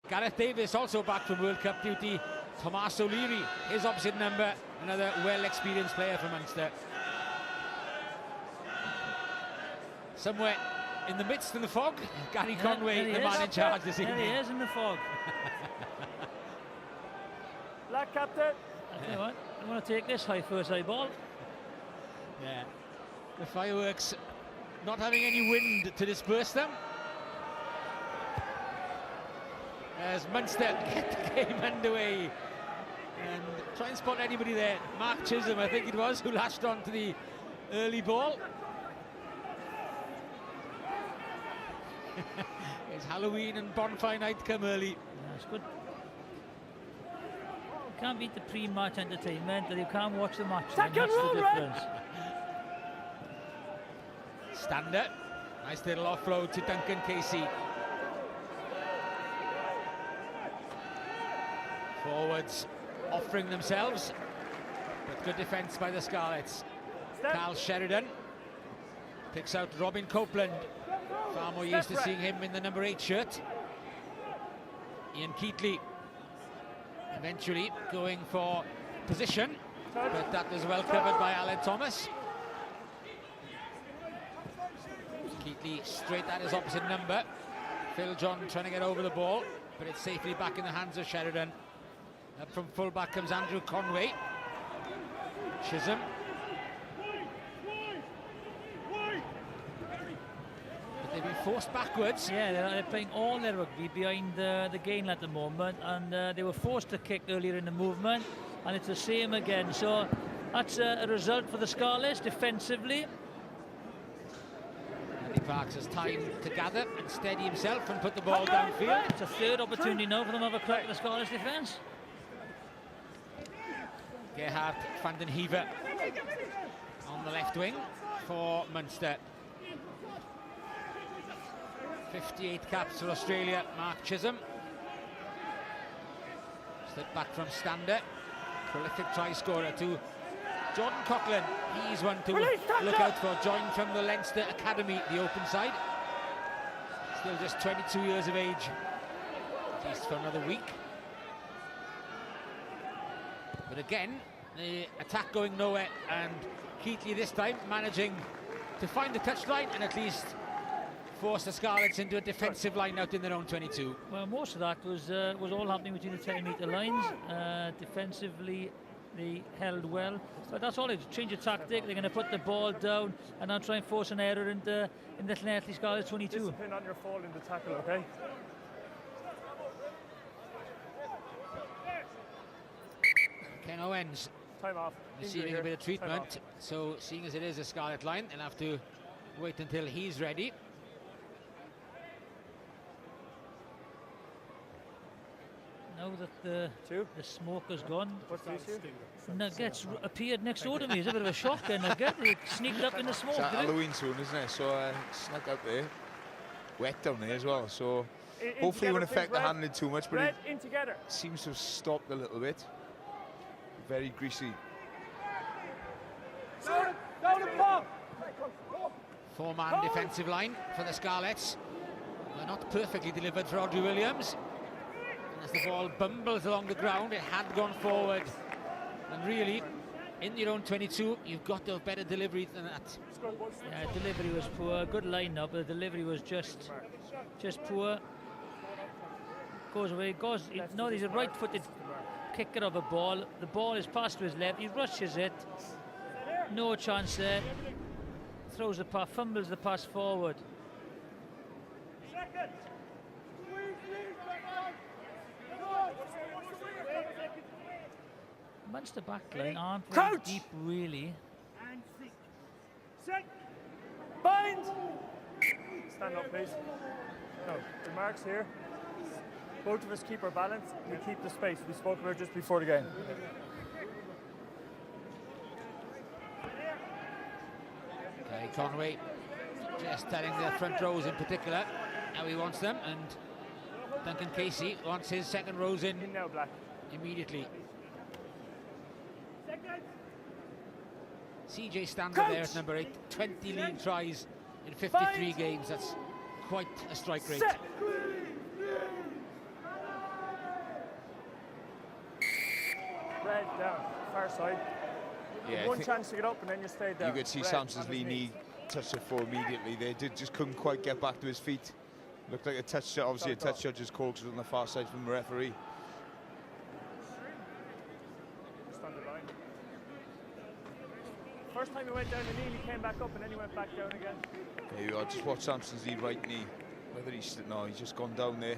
Gareth Davis also back from World Cup duty. Tomas O'Leary, his opposite number, another well-experienced player from Munster. Somewhere in the midst of the fog, Gary Conway, the man in charge this evening. There he is in the fog. Black captain. You know what? I want to take this high first high ball. Yeah, the fireworks not having any wind to disperse them. As Munster get the game underway and try and spot anybody there. Mark Chisholm, I think it was, who latched on to the early ball. It's Halloween and bonfire night come early. Yeah, it's good. You can't beat the pre-match entertainment, and you can't watch the match. That's the difference. Stander, nice little offload to Duncan Casey. Forwards offering themselves, but good defence by the Scarlets. Carl Sheridan picks out Robin Copeland. Far more used to seeing him in the number 8 shirt. Ian Keatley eventually going for position, but that was well covered by Alan Thomas. Keatley straight at his opposite number. Phil John trying to get over the ball, but it's safely back in the hands of Sheridan. Up from full-back comes Andrew Conway. Chisholm. But they've been forced backwards. Yeah, they're playing all their rugby behind the gain at the moment, and they were forced to kick earlier in the movement, and it's the same again. So that's a result for the Scarlets defensively. Andy Parks has time to gather and steady himself and put the ball downfield. It's a third opportunity now for them to have a crack at the Scarlets defence. Gerhard van den Heever on the left wing for Munster. 58 caps for Australia, Mark Chisholm. Slip back from Stander. Prolific try scorer to Jordan Coughlin. He's one to look out for. Joined from the Leinster Academy, the open side. Still just 22 years of age. At least for another week. But again, the attack going nowhere, and Keatley this time managing to find the touchline and at least force the Scarlets into a defensive line out in their own 22. Well, most of that was all happening between the 10-metre lines. Defensively, they held well, but that's all. It's change of tactic. They're going to put the ball down and now try and force an error in the Llanelli Scarlets 22. Discipline on your fall in the tackle, okay? Ken Owens Time off. receiving a bit of treatment, so seeing as it is a Scarlet line, they'll have to wait until he's ready. Now that the smoke has gone, What's the issue? Nuggets appeared next door to me. It's a bit of a shock there, Nugget. They sneaked up in the smoke. It's Halloween soon, isn't it? So snuck out there. Wet down there as well, so hopefully it won't affect the handling too much, but it seems to have stopped a little bit. Very greasy. Four-man defensive line for the Scarlets. They're not perfectly delivered for Audrey Williams. And as the ball bumbles along the ground, it had gone forward. And really, in your own 22, you've got to have better delivery than that. Yeah, delivery was poor. Good line-up, but the delivery was just poor. Goes away, no, he's a right-footed kicker of a ball. The ball is passed to his left. He rushes it. No chance there. Throws the pass, fumbles the pass forward. Munster backline aren't very deep, really. Bind! Stand up, please. No, the marks here. Both of us keep our balance. We keep the space. We spoke about it just before the game. Gary Conway just telling the front rows in particular how he wants them, and Duncan Casey wants his second rows in now, Black. Immediately. CJ Stander there at number 8, 20 league tries in 53 games. That's quite a strike rate. Red, down, far side. Yeah, One chance to get up and then you stay down. You could see Sampson's knee touched the floor immediately. They just couldn't quite get back to his feet. Looked like a touch shot, obviously a touch judge's call because it was on the far side from the referee. Just on the line. First time he went down the knee, he came back up and then he went back down again. There you are, just watch Sampson's right knee. Whether he's, no, he's just gone down there.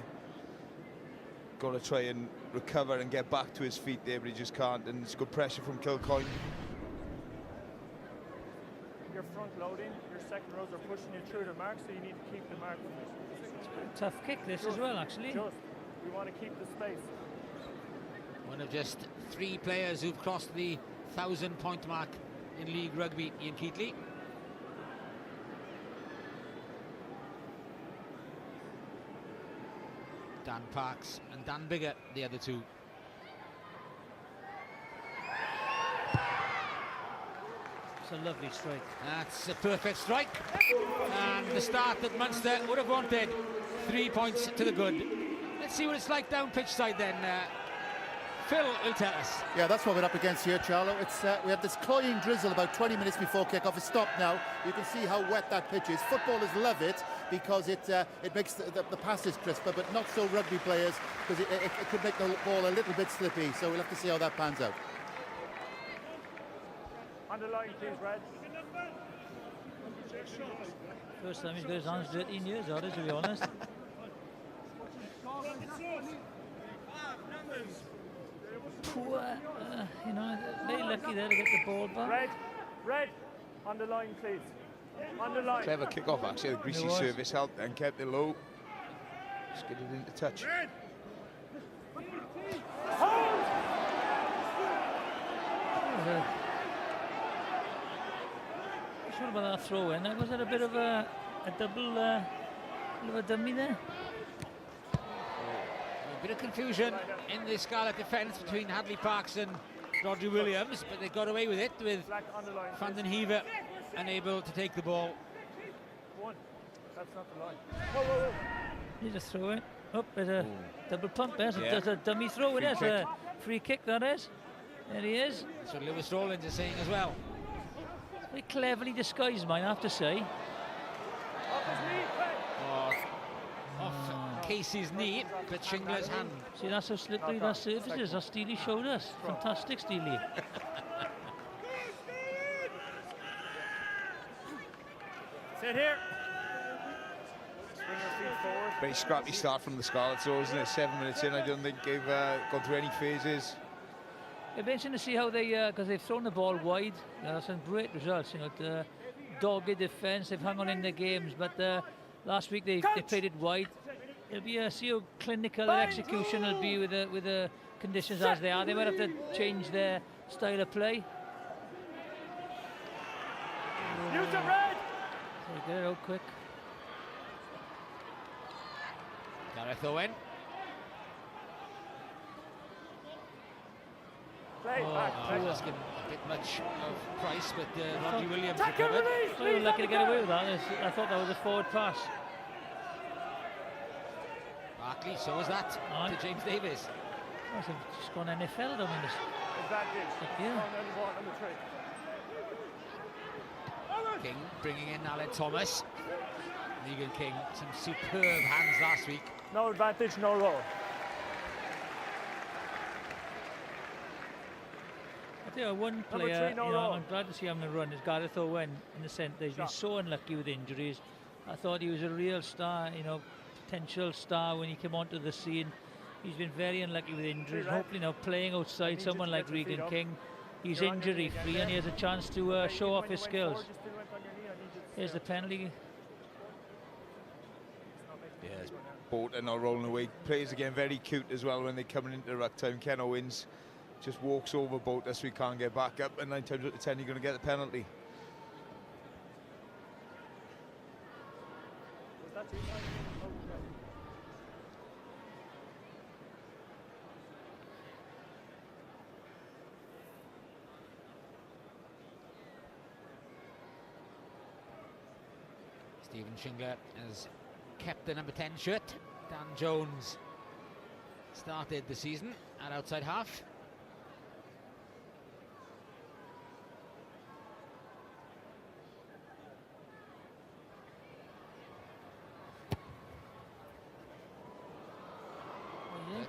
Got to try and recover and get back to his feet there, but he just can't. And it's good pressure from Kilcoyne. You're front loading, your second rows are pushing you through the mark, so you need to keep the mark from this. It's a tough kick this as well, actually. We want to keep the space. One of just 3 players who've crossed the 1,000-point mark in League Rugby, Ian Keatley. Dan Parks and Dan Bigger, the other 2. It's a lovely strike. That's a perfect strike. And the start that Munster would have wanted. 3 points to the good. Let's see what it's like down pitch side then. Phil will tell us. Yeah, that's what we're up against here, Charlo. It's we have this cloying drizzle about 20 minutes before kick-off. It's stopped now. You can see how wet that pitch is. Footballers love it because it makes the passes crisper, but not so rugby players because it could make the ball a little bit slippy. So we'll have to see how that pans out. On the line, please, Red. First time he's got his hands dirty in years, to be honest. Poor, you know, very lucky there to get the ball back. Red, on the line, please. On the line. Clever kick-off, actually. The greasy service helped and kept it low. Just get it into touch. What about that throw in? Was there a bit of a double, bit of a dummy there? A bit of confusion in the Scarlet defence between Hadley Parks and Roger Williams, but they got away with it with Van den Heever unable to take the ball. That's not the line. Whoa, whoa, whoa. He's a throw in. Oh, there's a double pump there. So there's a dummy throw in. There's a free kick, that is. There he is. That's what Lewis Rawlins is saying as well. Very cleverly disguised, mine, I have to say. Off Casey's knee, but Shingler's hand. See, that's how slippery that surface is. That Steely showed us. Fantastic, Steely. Sit here. Swing your feet forward. Very scrappy start from the Scarlets, though, isn't it? 7 minutes in, I don't think they've gone through any phases. It'll be interesting to see how they, because they've thrown the ball wide. That's some great results. You know, the dogged defence. They've hung on in their games, but last week they played it wide. It'll be see how clinical their execution will be with the conditions as they are. They might have to change their style of play. Use the red. So get it out quick. Gareth Owen. That's given a bit much of price, but Roger Williams recovered. They were lucky to get away with that. I thought that was a forward pass. Barkley, so was that to James Davis. I think it's gone NFL, I mean, yeah. King bringing in Alan Thomas. Megan King, some superb hands last week. No advantage, no roll. I tell you, one player, I'm glad to see him in the run is Gareth Owen in the centre. He's been so unlucky with injuries. I thought he was a real star, potential star when he came onto the scene. He's been very unlucky with injuries. Hopefully now playing outside someone like Regan King, he's injury free and he has a chance to show off his skills. Here's the penalty. Yes, Bolton are rolling away. Players again very cute as well when they're coming into the ruck time. Ken Owens just walks over Bolton so he can't get back up, and 9 times out of 10 you're going to get the penalty. Stephen Shingler has kept the number 10 shirt. Dan Jones started the season at outside half.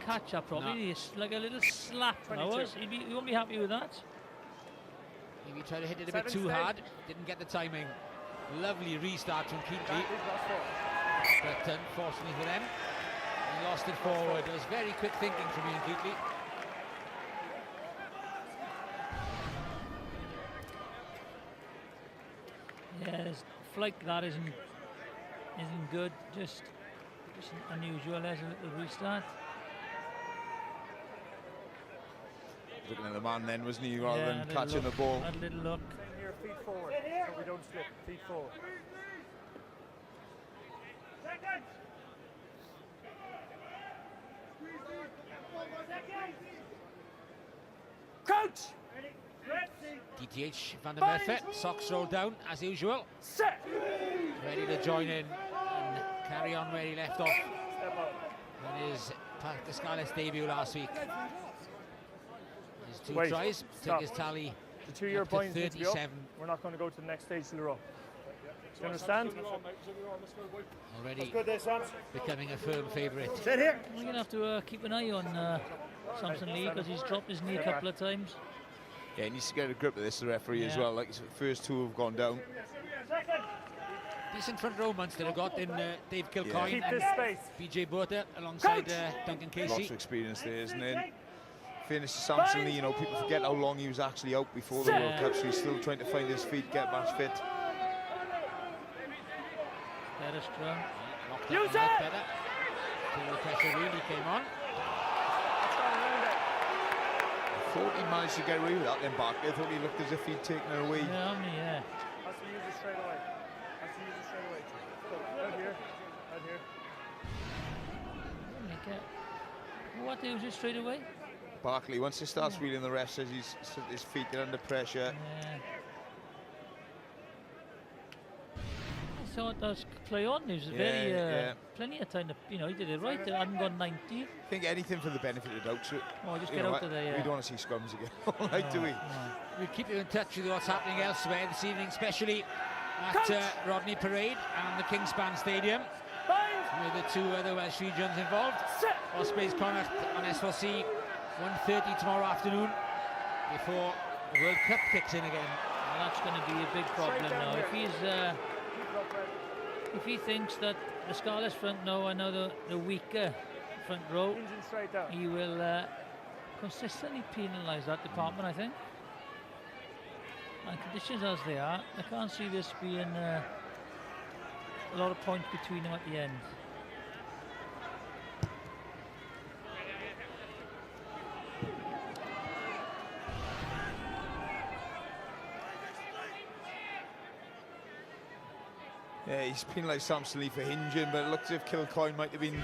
catch that probably. No. It's like a little slap. 22. He won't be happy with that. Maybe tried to hit it a 7 bit too stay. hard. Didn't get the timing. Lovely restart from Keatley. But unfortunately for them, he lost it forward. It was very quick thinking from Ian Keatley. Yeah, flight that isn't good. Just unusual. There's a little restart. Looking at the man then, wasn't he, rather than catching the ball. Had a little look. Same here, feet forward, so we don't slip. Feet forward. Coach! GvdH Van der Merwe, socks rolled down as usual. Set! Ready to join in and carry on where he left off. Step up. That is the Scarlets' debut last week. His two Wait, tries take stop. his tally The 2 year up to points need to be up. 37. We're not going to go to the next stage till we're up. Do you understand? Already Good day, Sam. becoming a firm favourite. Sit here. We're going to have to keep an eye on Samson Lee because he's dropped his knee a couple of times. Yeah, he needs to get a grip of this, the referee, as Yeah. well. Like his first two have gone down. Decent front row Munster have got in Dave Kilcoyne Keep and this space. BJ Butter alongside Duncan Lots Casey. of experience there, isn't it? Fairness to Samson Lee, you know, people forget how long he was actually out before the World Cup, so he's still trying to find his feet, get match fit. Better strong. Locked up a lot better. Till the pressure really came on. I thought he managed to get away with that then back. I thought he looked as if he'd taken it away. Yeah. Has to use it straight away. Has to use it straight away. Go, out here. Out here. What do you straight away? Barkley, once he starts wheeling, the ref says his feet are under pressure. Yeah. I thought that was play on. He was very plenty of time to, he did it right. He hadn't gone 90. I think anything for the benefit of doubt. So, Just get out of there. We don't want to see scrums again, like, do we? We'll keep you in touch with what's happening elsewhere this evening, especially at Rodney Parade and the Kingspan Stadium, with the two other Welsh regions involved. Ospreys Connacht on S4C, 1:30 tomorrow afternoon, before the World Cup kicks in again. Well, that's going to be a big problem now. If he thinks that the Scarlets front row are now the weaker front row, he will consistently penalise that department, I think. And conditions as they are, I can't see this being a lot of points between them at the end. Yeah, he's penalised Samson Lee for hinging, but it looks as if Kilcoyne might have been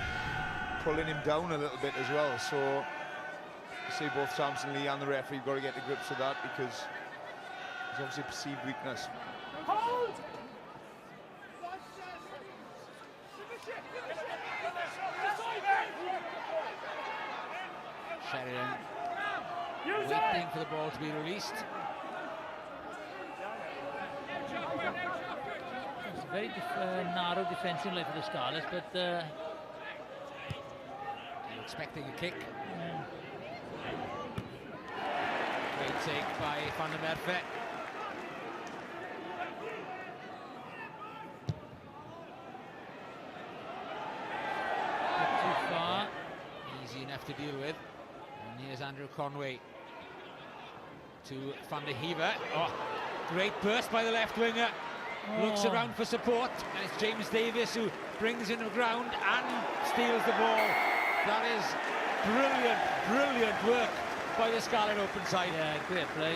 pulling him down a little bit as well. So I say both Samson Lee and the referee have got to get to grips with that, because there's obviously a perceived weakness. Hold! Sheridan waiting for the ball to be released. It's a very narrow defensive line for the Scarlets, but Expecting a kick. Great take by Van der Merwe. not too far. Easy enough to deal with. And here's Andrew Conway to Van der Heever. Oh, great burst by the left winger. Looks around for support, and it's James Davis who brings in the ground and steals the ball. That is brilliant work by the Scarlet open side. Yeah, great play.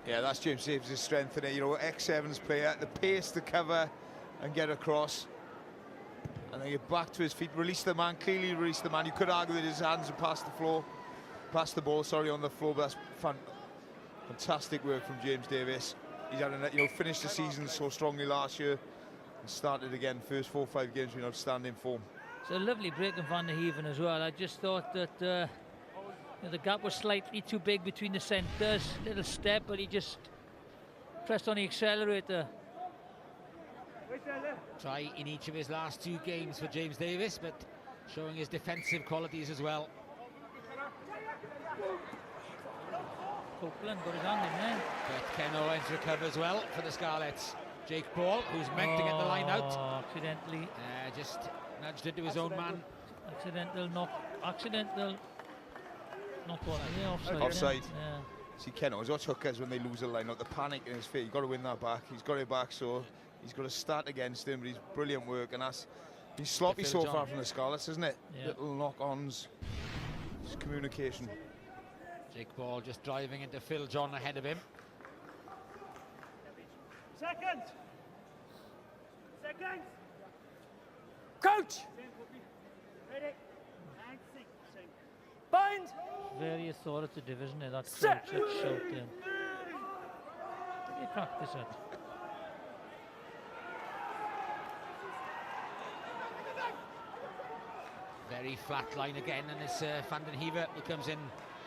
Yeah, that's James Davis' strength in it. You know, X7's player, the pace to cover and get across. And then get back to his feet, release the man, clearly release the man. You could argue that his hands are past the ball, sorry, on the floor, but that's fantastic work from James Davis. He's had finished the season so strongly last year and started again. First 4 or 5 games been outstanding form. It's a lovely break in Van der Heeven as well. I just thought that the gap was slightly too big between the centres. Little step, but he just pressed on the accelerator. Try in each of his last 2 games for James Davis, but showing his defensive qualities as well. Copeland got his hand in there. But Ken Owens recovers well for the Scarlets. Jake Ball, who's meant to get the line out, accidentally just nudged into his own man. Accidental knock on. Yeah, offside. Offside. Yeah. See, Ken Owens, watch hookers when they lose a line out, the panic in his face. You've got to win that back. He's got it back, so he's got to start against him, but he's brilliant work, and that's been sloppy so far from the Scarlets, isn't it? Yeah. Little knock-ons, just communication. Jake Ball just driving into Phil John ahead of him. Second. Coach. Ready. Bind. Very authoritative, isn't it? That crouch, that shout then. Did you practice it? Very flat line again, and it's Van den Heever who comes in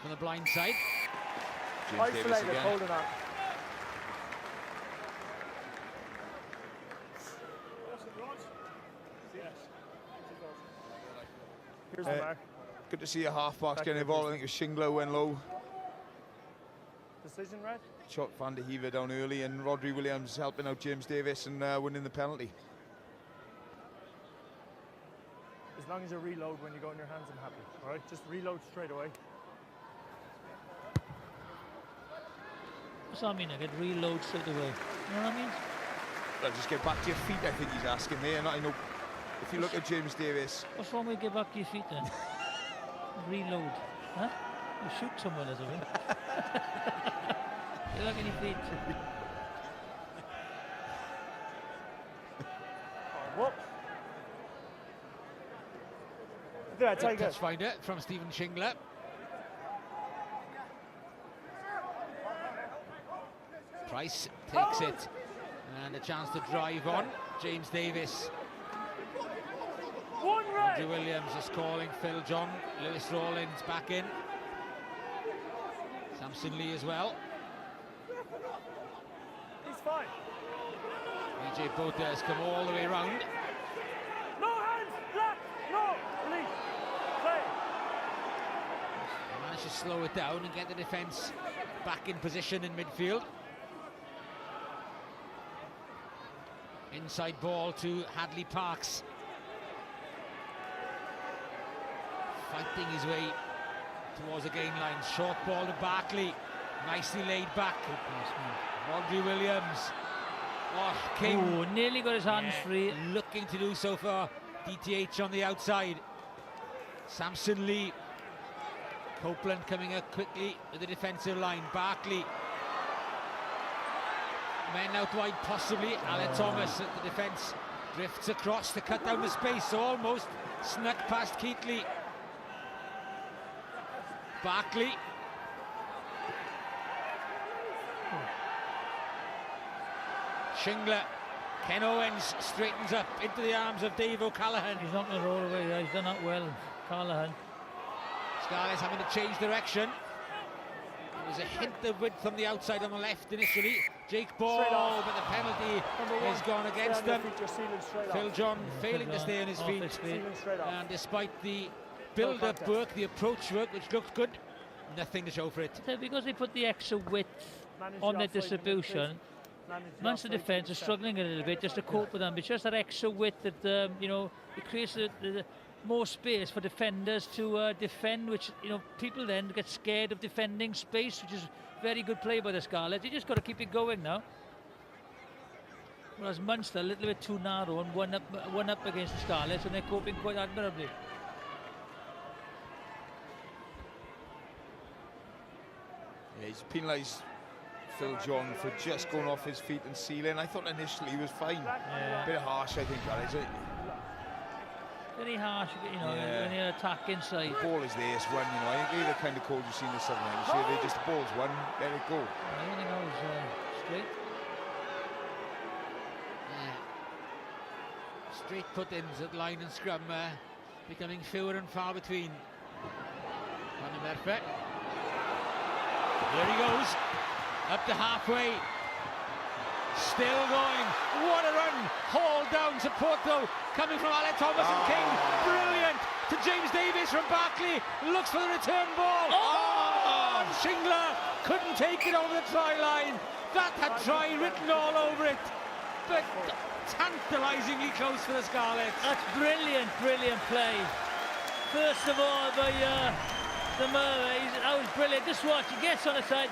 from the blind side. James Davis again. Holding on. Here's the mark. Good to see a half-backs getting involved. I think it was Shingler went low. Decision, Red? Shot Van der Heever down early, and Rodri Williams helping out James Davis and winning the penalty. As long as you reload when you go in your hands, I'm happy. All right, just reload straight away. What's that mean? I get reload straight away. You know what I mean? Well, just get back to your feet, I think he's asking there. And I know if you look at James Davis. What's wrong with get back to your feet then? Reload. Huh? You shoot someone or something. You look at your feet. Whoop. There, take it. Touch finder from Stephen Shingler. Price takes it, and a chance to drive on. James Davis. Andrew Williams is calling Phil John. Lewis Rawlins back in. Samson Lee as well. He's fine. AJ Bota has come all the way round. No hands, black, no, release, play. They managed to slow it down and get the defence back in position in midfield. Inside ball to Hadley Parks. Fighting his way towards the gain line. Short ball to Barkley. Nicely laid back. Rodri Williams. Oh, came. Nearly got his hands free. Looking to do so for DTH on the outside. Samson Lee. Copeland coming up quickly with the defensive line. Barkley. Men out wide, possibly. Alan Thomas at the defence. Drifts across to cut down the space. Almost snuck past Keatley. Barkley. Shingler. Ken Owens straightens up into the arms of Dave O'Callaghan. He's not going to roll away. Yeah, he's done that well, Callaghan. Scarlets having to change direction. There was a hint of width from the outside on the left initially. Jake Ball, but the penalty has gone against them. Phil John failing to stay on his feet. And despite the build-up work, the approach work, which looked good, nothing to show for it. Because they put the extra width on their distribution, Munster defence is struggling a little bit just to cope with them. But just that extra width that, you know, it creates more space for defenders to defend, which, you know, people then get scared of defending space, which is very good play by the Scarlets. You just got to keep it going now. Whereas Munster a little bit too narrow and one up against the Scarlets, and they're coping quite admirably. Yeah, he's penalised Phil John for just going off his feet and sealing. I thought initially he was fine. Yeah. A bit harsh, I think, that is it. Very harsh, you know, when you attack inside. The ball is there, it's one, you know. I think they're the kind of calls you've seen this Southern Hemisphere. They just, the ball's one, let it go. I think that was straight. Straight put-ins at line and scrum becoming fewer and far between. Van der Merwe. There he goes, up to halfway. Still going. What a run. Hauled down support though. Coming from Alec Thomas and King. Brilliant. To James Davis from Barkley. Looks for the return ball. Oh! Shingler couldn't take it over the try line. That had try written all over it. But tantalisingly close for the Scarlets. That's brilliant, brilliant play. First of all, by the Murray, that was brilliant. Just watch, he gets on the side.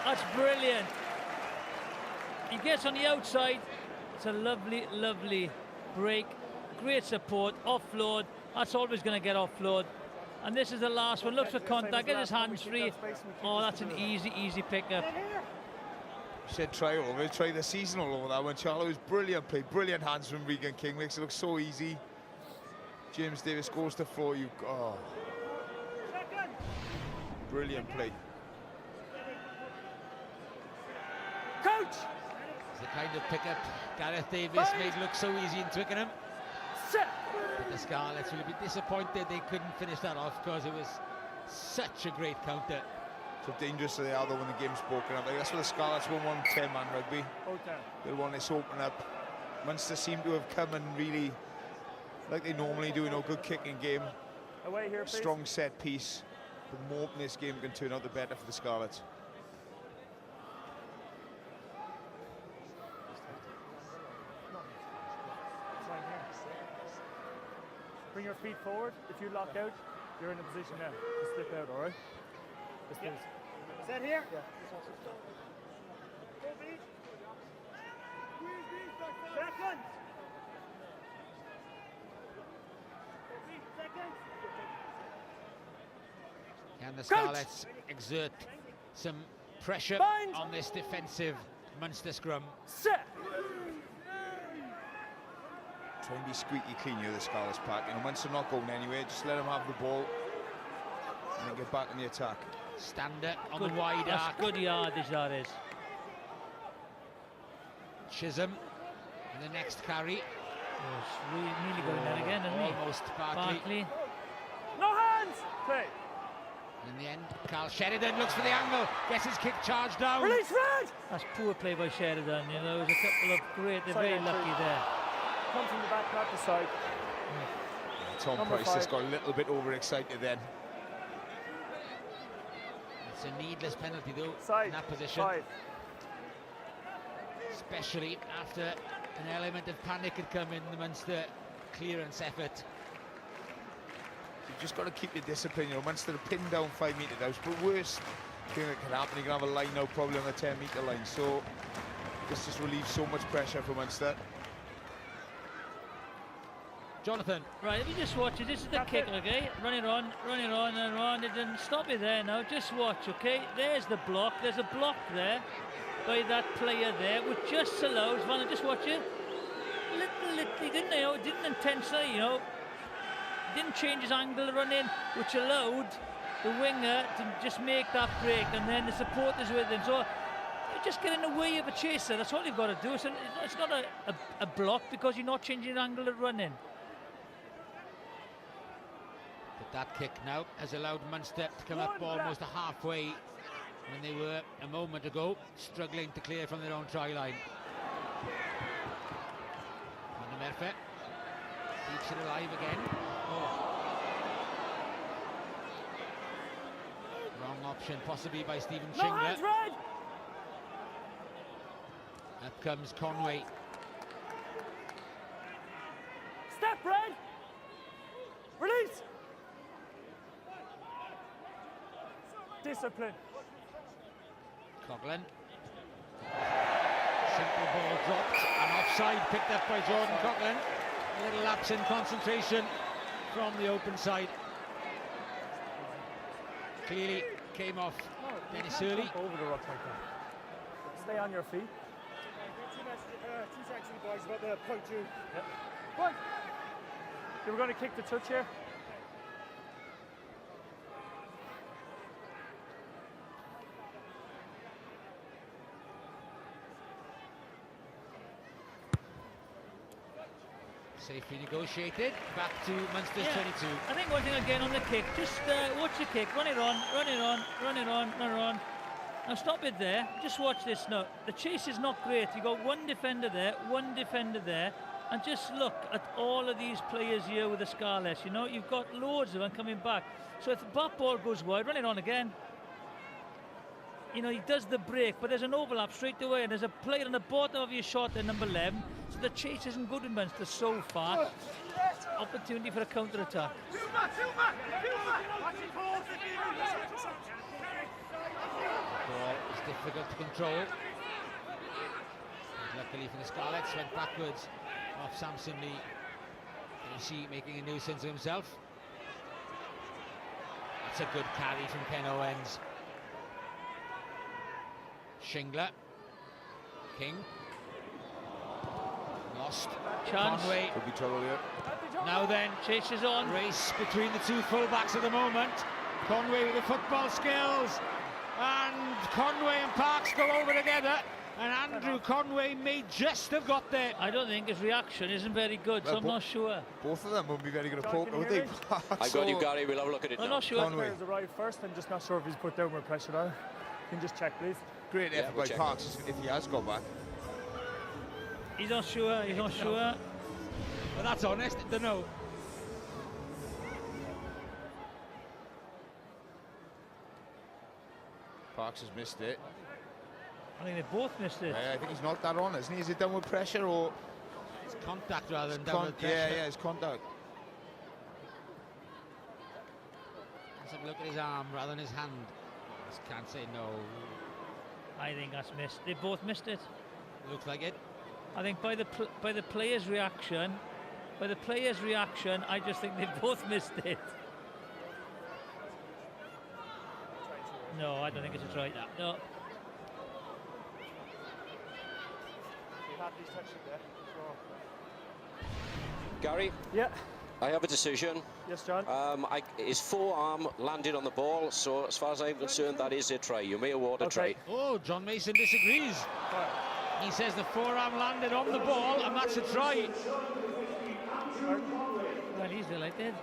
That's brilliant. He gets on the outside. It's a lovely, lovely break. Great support, offload. That's always going to get offload. And this is the last one. Looks for contact, get his hands free. Oh, that's an easy, easy pickup. You said try over, try the season all over that one. Charlo was brilliant play, brilliant hands from Regan King, makes it look so easy. James Davis goes to floor, brilliant play. Coach! It's the kind of pickup Gareth Davis made look so easy in Twickenham. But the Scarlets will be disappointed they couldn't finish that off because it was such a great counter. So dangerous they are though when the game's broken up. Like, that's what the Scarlets won't want 10-man rugby. They'll want this open up. Munster seem to have come and really, like they normally do, good kicking game. Away here, please. Strong set piece. The more this game can turn out, the better for the Scarlets. Bring your feet forward. If you lock out, you're in a position now to slip out, all right? Yes, please. Is that here? Yeah. Can the Scarlets exert some pressure on this defensive Munster scrum? Set. Try and be squeaky clean here, the Scarlets pack. Munster not going anywhere, just let them have the ball and then get back in the attack. Stander on the wide arc. Good yardage that is. Chisholm in the next carry. Oh, it's nearly going there again, isn't he? Almost Barkley. No hands! Play. In the end, Carl Sheridan looks for the angle, gets his kick charged down. Release red! That's poor play by Sheridan, there was a couple of great, they're very lucky there. Come from the back, not the side. Tom Price just got a little bit overexcited then. It's a needless penalty though, in that position. Especially after an element of panic had come in the Munster clearance effort. You've just got to keep your discipline. Munster are pinned down 5 metre out, but worst thing that can happen, you can have a line out probably on the 10 metre line. So this just relieves so much pressure for Munster. Jonathan. Right, let me just watch it. This is the kick, okay? Running on and on. It didn't stop it there now. Just watch, okay? There's the block. There's a block there by that player there, which just allows Van. Just watch it. He didn't intentionally, didn't change his angle of running, which allowed the winger to just make that break, and then the supporters with him. So you just get in the way of a chaser. That's all you've got to do. So it's not a block because you're not changing the angle of running. That kick now has allowed Munster to come up almost halfway when they were a moment ago struggling to clear from their own try line. Merfe keeps it alive again. Wrong option possibly by Stephen Shingler. Up comes Conway. Step, Red! Release! Discipline. Coughlin. Simple ball dropped and offside picked up by Jordan Coughlin. A little lapse in concentration from the open side. Clearly came off Dennis Hurley. Over the rock like that. Stay on your feet. 2 seconds, boys, about the point 2. Yep. Point. You were going to kick the touch here. Safely negotiated, back to Munster's 22. I think one thing again on the kick, just watch the kick, run it on. Now stop it there. Just watch this now. The chase is not great. You got one defender there, and just look at all of these players here with the Scarlets. You know, you've got loads of them coming back. So if the back ball goes wide, run it on again. You know, he does the break, but there's an overlap straight away, and there's a player on the bottom of your shot there, number 11. So the chase isn't good in Munster so far. Opportunity for a counter-attack. Ball is difficult to control. Luckily for the Scarlets, went backwards off Samson Lee. You see, making a nuisance of himself. That's a good carry from Ken Owens. Shingler. King. Lost. Chance. Conway. Could be trouble here. Now then, Chase is on. race between the two fullbacks at the moment. Conway with the football skills. And Conway and Parks go over together. And Andrew Conway may just have got there. I don't think his reaction isn't very good, so I'm not sure. Both of them won't be very good at poker, would they? I got you, Gary. We'll have a look at it I'm now. not sure. Conway. Players arrived first. I'm just not sure if he's put downward pressure now. You can just check, please. Great effort we'll by check Parks if he has got back. He's not sure, he's not sure. Well, that's honest, don't know. Parks has missed it. I think they both missed it. I think he's not that on, isn't he? Is it downward pressure or It's contact rather than downward pressure. yeah, it's contact. Let's have a look at his arm rather than his hand. Just can't say no. I think that's missed. They both missed it. Looks like it. I think by the players' reaction, I just think they both missed it. No, I don't think it's a try. No. Gary? Yeah. I have a decision. Yes, John. His forearm landed on the ball, so as far as I'm concerned, that is a try. You may award a try. Oh, John Mason disagrees. He says the forearm landed on the ball, and that's a try. Well, he's delighted.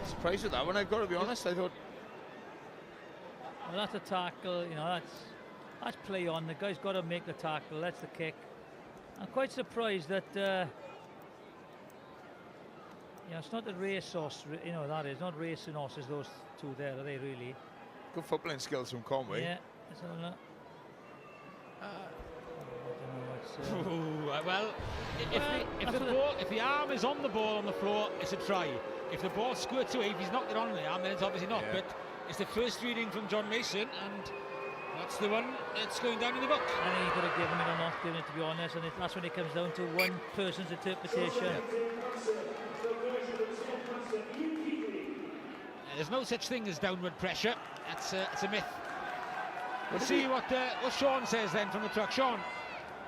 Surprised with that one, I've got to be honest. I thought. Well, that's a tackle. You know, that's play on. The guy's got to make the tackle. That's the kick. I'm quite surprised that. It's not the race horse. You know that is not racing horses. Those two there, are they really? Good footballing skills from Conway. Yeah. Let's have a look. Well, if the arm is on the ball on the floor, it's a try. If the ball squirts away, if he's knocked it on the arm, then it's obviously not. Yeah. But it's the first reading from John Mason, and that's the one that's going down in the book. I think he could have given it or not given it, to be honest, and that's when it comes down to one person's interpretation. There's no such thing as downward pressure. That's a myth. We'll see what Sean says then from the truck. Sean.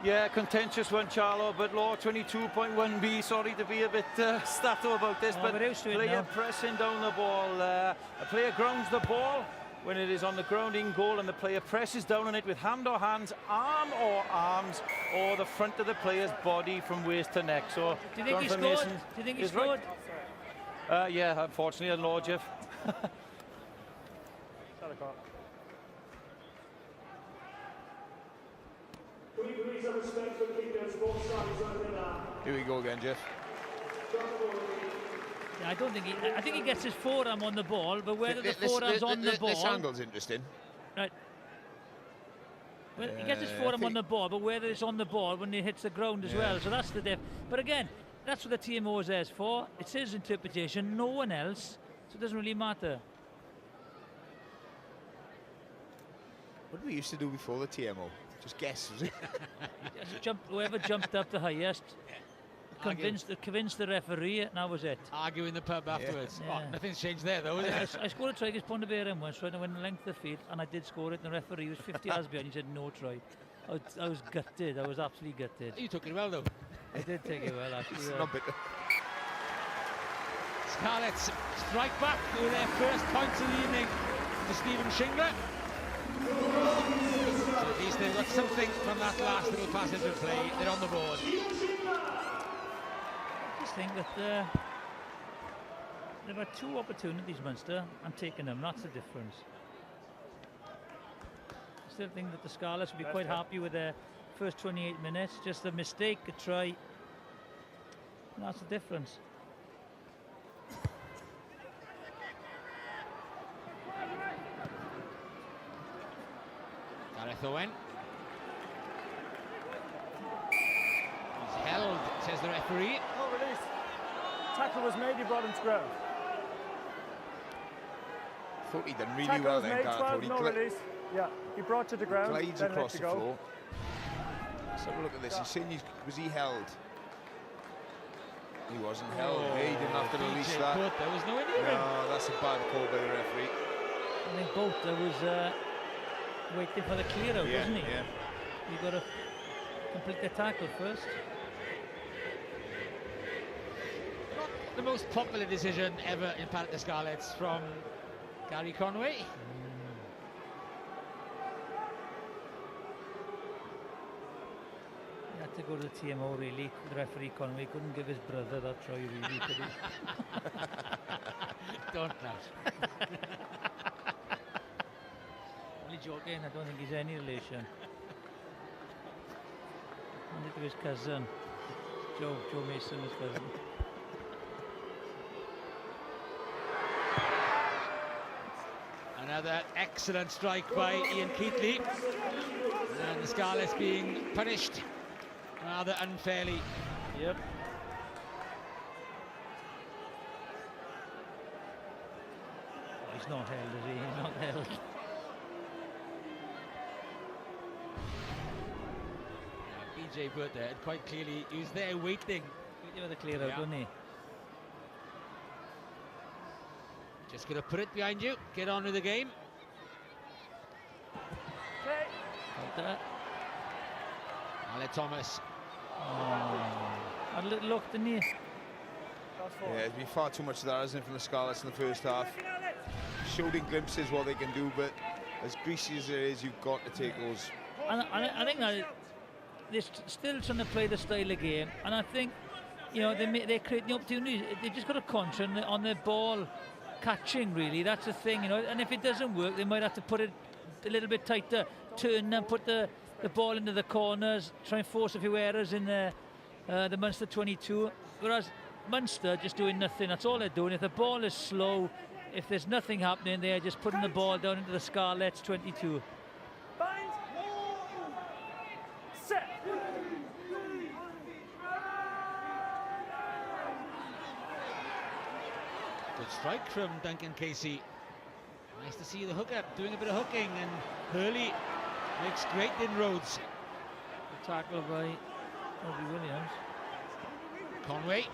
Yeah, contentious one, Charlo, but law 22.1b, sorry to be a bit stato about this, but player pressing down the ball. A player grounds the ball when it is on the grounding goal, and the player presses down on it with hand or hands, arm or arms, or the front of the player's body from waist to neck. So, do you think he scored? Do you think he scored? Right. Yeah, unfortunately, a law, Jeff. Here we go again, Jeff. Yeah, I think he gets his forearm on the ball, but whether the forearm's on the ball. This angle's interesting. Right. Well, he gets his forearm on the ball, but whether it's on the ball when he hits the ground as well. So that's the diff. But again, that's what the TMO is there for. It's his interpretation, no one else. So it doesn't really matter. What did we used to do before the TMO? Just guess, was it? Just whoever jumped up the highest, convinced the referee, and that was it. Argue in the pub afterwards. Yeah. Oh, nothing's changed there, though, is it? I scored a try against Pontevedra once, trying to win the length of the field, and I did score it, and the referee was 50 yards behind. He said no try. I was gutted. I was absolutely gutted. You took it well, though. I did take it well, actually. Not bitter. Scarlets strike back with their first points of the evening to Stephen Shingler. So at least they've got something from that last little passage of play. They're on the board. I just think that they've had 2 opportunities, Munster, and taken them. That's the difference. I still think that the Scarlets will be quite happy with their first 28 minutes. Just a mistake, a try. And that's the difference. Gareth Owen. He's held, says the referee. No release. Tackle was made, he brought him to ground. Thought he'd done really Tackle well was then, made, Gareth. 12, no release. Yeah, he brought to the ground. Glides then across let the go. floor. Let's have a look at this. He's saying was he held? He wasn't held. He didn't have to release that. There was no interference. No, that's a bad call by the referee. I think Bolter was waiting for the clear out, wasn't he? Yeah. You got to complete the tackle first. Not the most popular decision ever in Parrot the Scarlets from Gary Conway. He had to go to the TMO really. The referee Conway couldn't give his brother that try really, could he? Don't laugh. Only joking, I don't think he's any relation. Only to his cousin. Joe Mason, his cousin. Another excellent strike by Ian Keatley. And the Scarlets being punished rather unfairly. Yep. Oh, he's not held, is he? He's not held. BJ Butler had quite clearly, he was there waiting. He with a clear out, wasn't he? Just going to put it behind you, get on with the game. Okay. Like that. Alec Thomas. Had a little look, didn't he? Yeah, there's been far too much of that, hasn't it, from the Scarlets in the first half. Showed in glimpses what they can do, but as greasy as it is, you've got to take those. And I think that they're still trying to play the style of game, and I think, you know, they're creating the opportunities. They just got to concentrate on the ball catching, really. That's the thing, you know. And if it doesn't work, they might have to put it a little bit tighter, turn and put the ball into the corners, try and force a few errors in the Munster 22. Whereas Munster just doing nothing. That's all they're doing. If the ball is slow, if there's nothing happening, they're just putting the ball down into the Scarlets 22. Bind. Set. Good strike from Duncan Casey. Nice to see the hooker doing a bit of hooking, and Hurley makes great inroads. The tackle by Robbie Williams. Conway.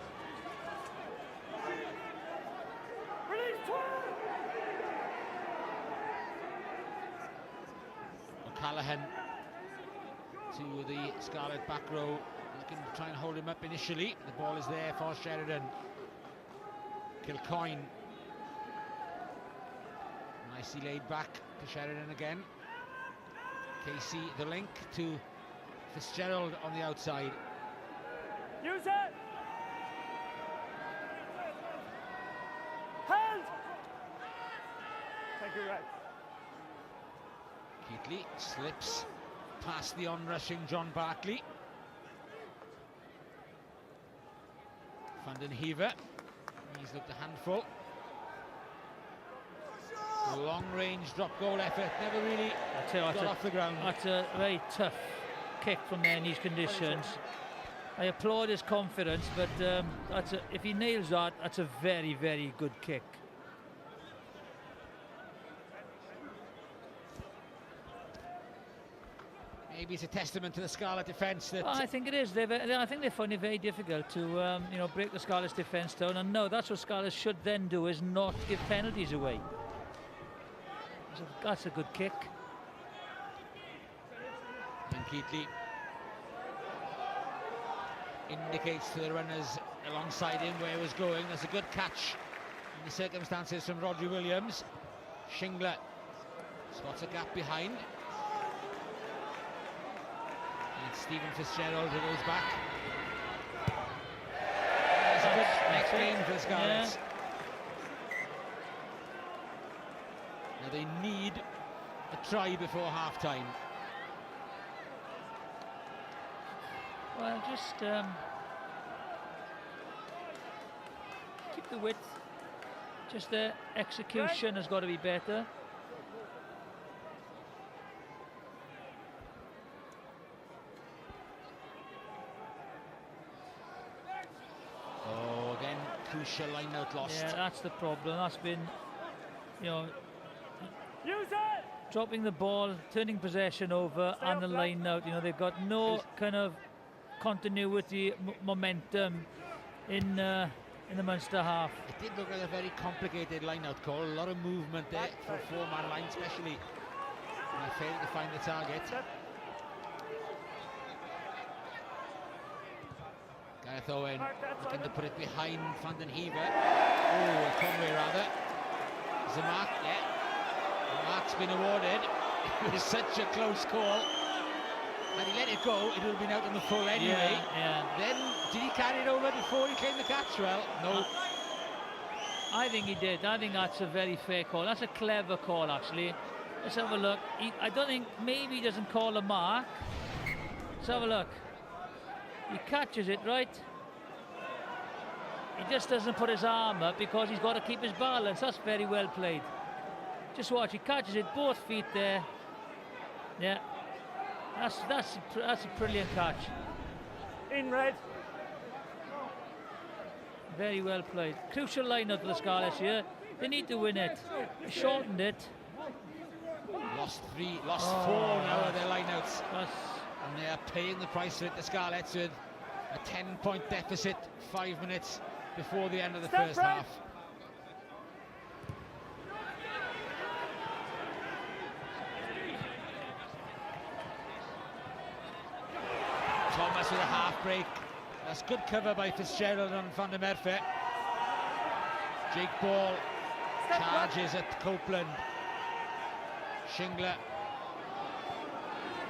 O'Callaghan to the Scarlet back row, looking to try and hold him up initially. The ball is there for Sheridan. Kilcoyne. Nicely laid back to Sheridan again. Casey the link to Fitzgerald on the outside. Use it. Hand. Thank you, Red. Keatley slips past the onrushing John Barkley. Van den Heever, he's looked a handful. A long-range drop goal effort, never really got off the ground. That's a very tough kick from there in these conditions. I applaud his confidence, but if he nails that, that's a very, very good kick. Maybe it's a testament to the Scarlet defence that... I think it is. I think they find it very difficult to you know, break the Scarlets' defence down. And no, that's what Scarlets should then do, is not give penalties away. So that's a good kick. And Keatley indicates to the runners alongside him where he was going. There's a good catch in the circumstances from Rodri Williams. Shingler spots a gap behind. And Stephen Fitzgerald who goes back. There's a good next game for the Scarlets. they need a try before half-time. Well, just keep the width. Just the execution has got to be better. Oh, again, crucial line out lost. Yeah, that's the problem. That's been, you know, dropping the ball, turning possession over, and the line out. You know, they've got no kind of continuity, momentum in the Munster half. It did look like a very complicated line-out call. A lot of movement there for a four-man line, especially when they failed to find the target. Gareth Owen looking to put it behind Van den Heever. Oh, Conway rather. There's a mark, yeah. The mark's been awarded. It was such a close call. Had he let it go, it would have been out on the full anyway. Yeah. Then, did he carry it over before he claimed the catch? Well, no. I think he did. I think that's a very fair call. That's a clever call, actually. Let's have a look. I don't think, maybe he doesn't call a mark. Let's have a look. He catches it, right? He just doesn't put his arm up because he's got to keep his balance. That's very well played. Just watch, he catches it, both feet there. Yeah. That's a brilliant catch. In red. Very well played. Crucial line-out for the Scarlets here. They need to win it. They shortened it. Lost four now of their line-outs. And they are paying the price for it, the Scarlets, with a 10-point deficit 5 minutes before the end of the first half. Thomas with a half break. That's good cover by Fitzgerald on Van der Merwe. Jake Ball charges at Copeland. Shingler.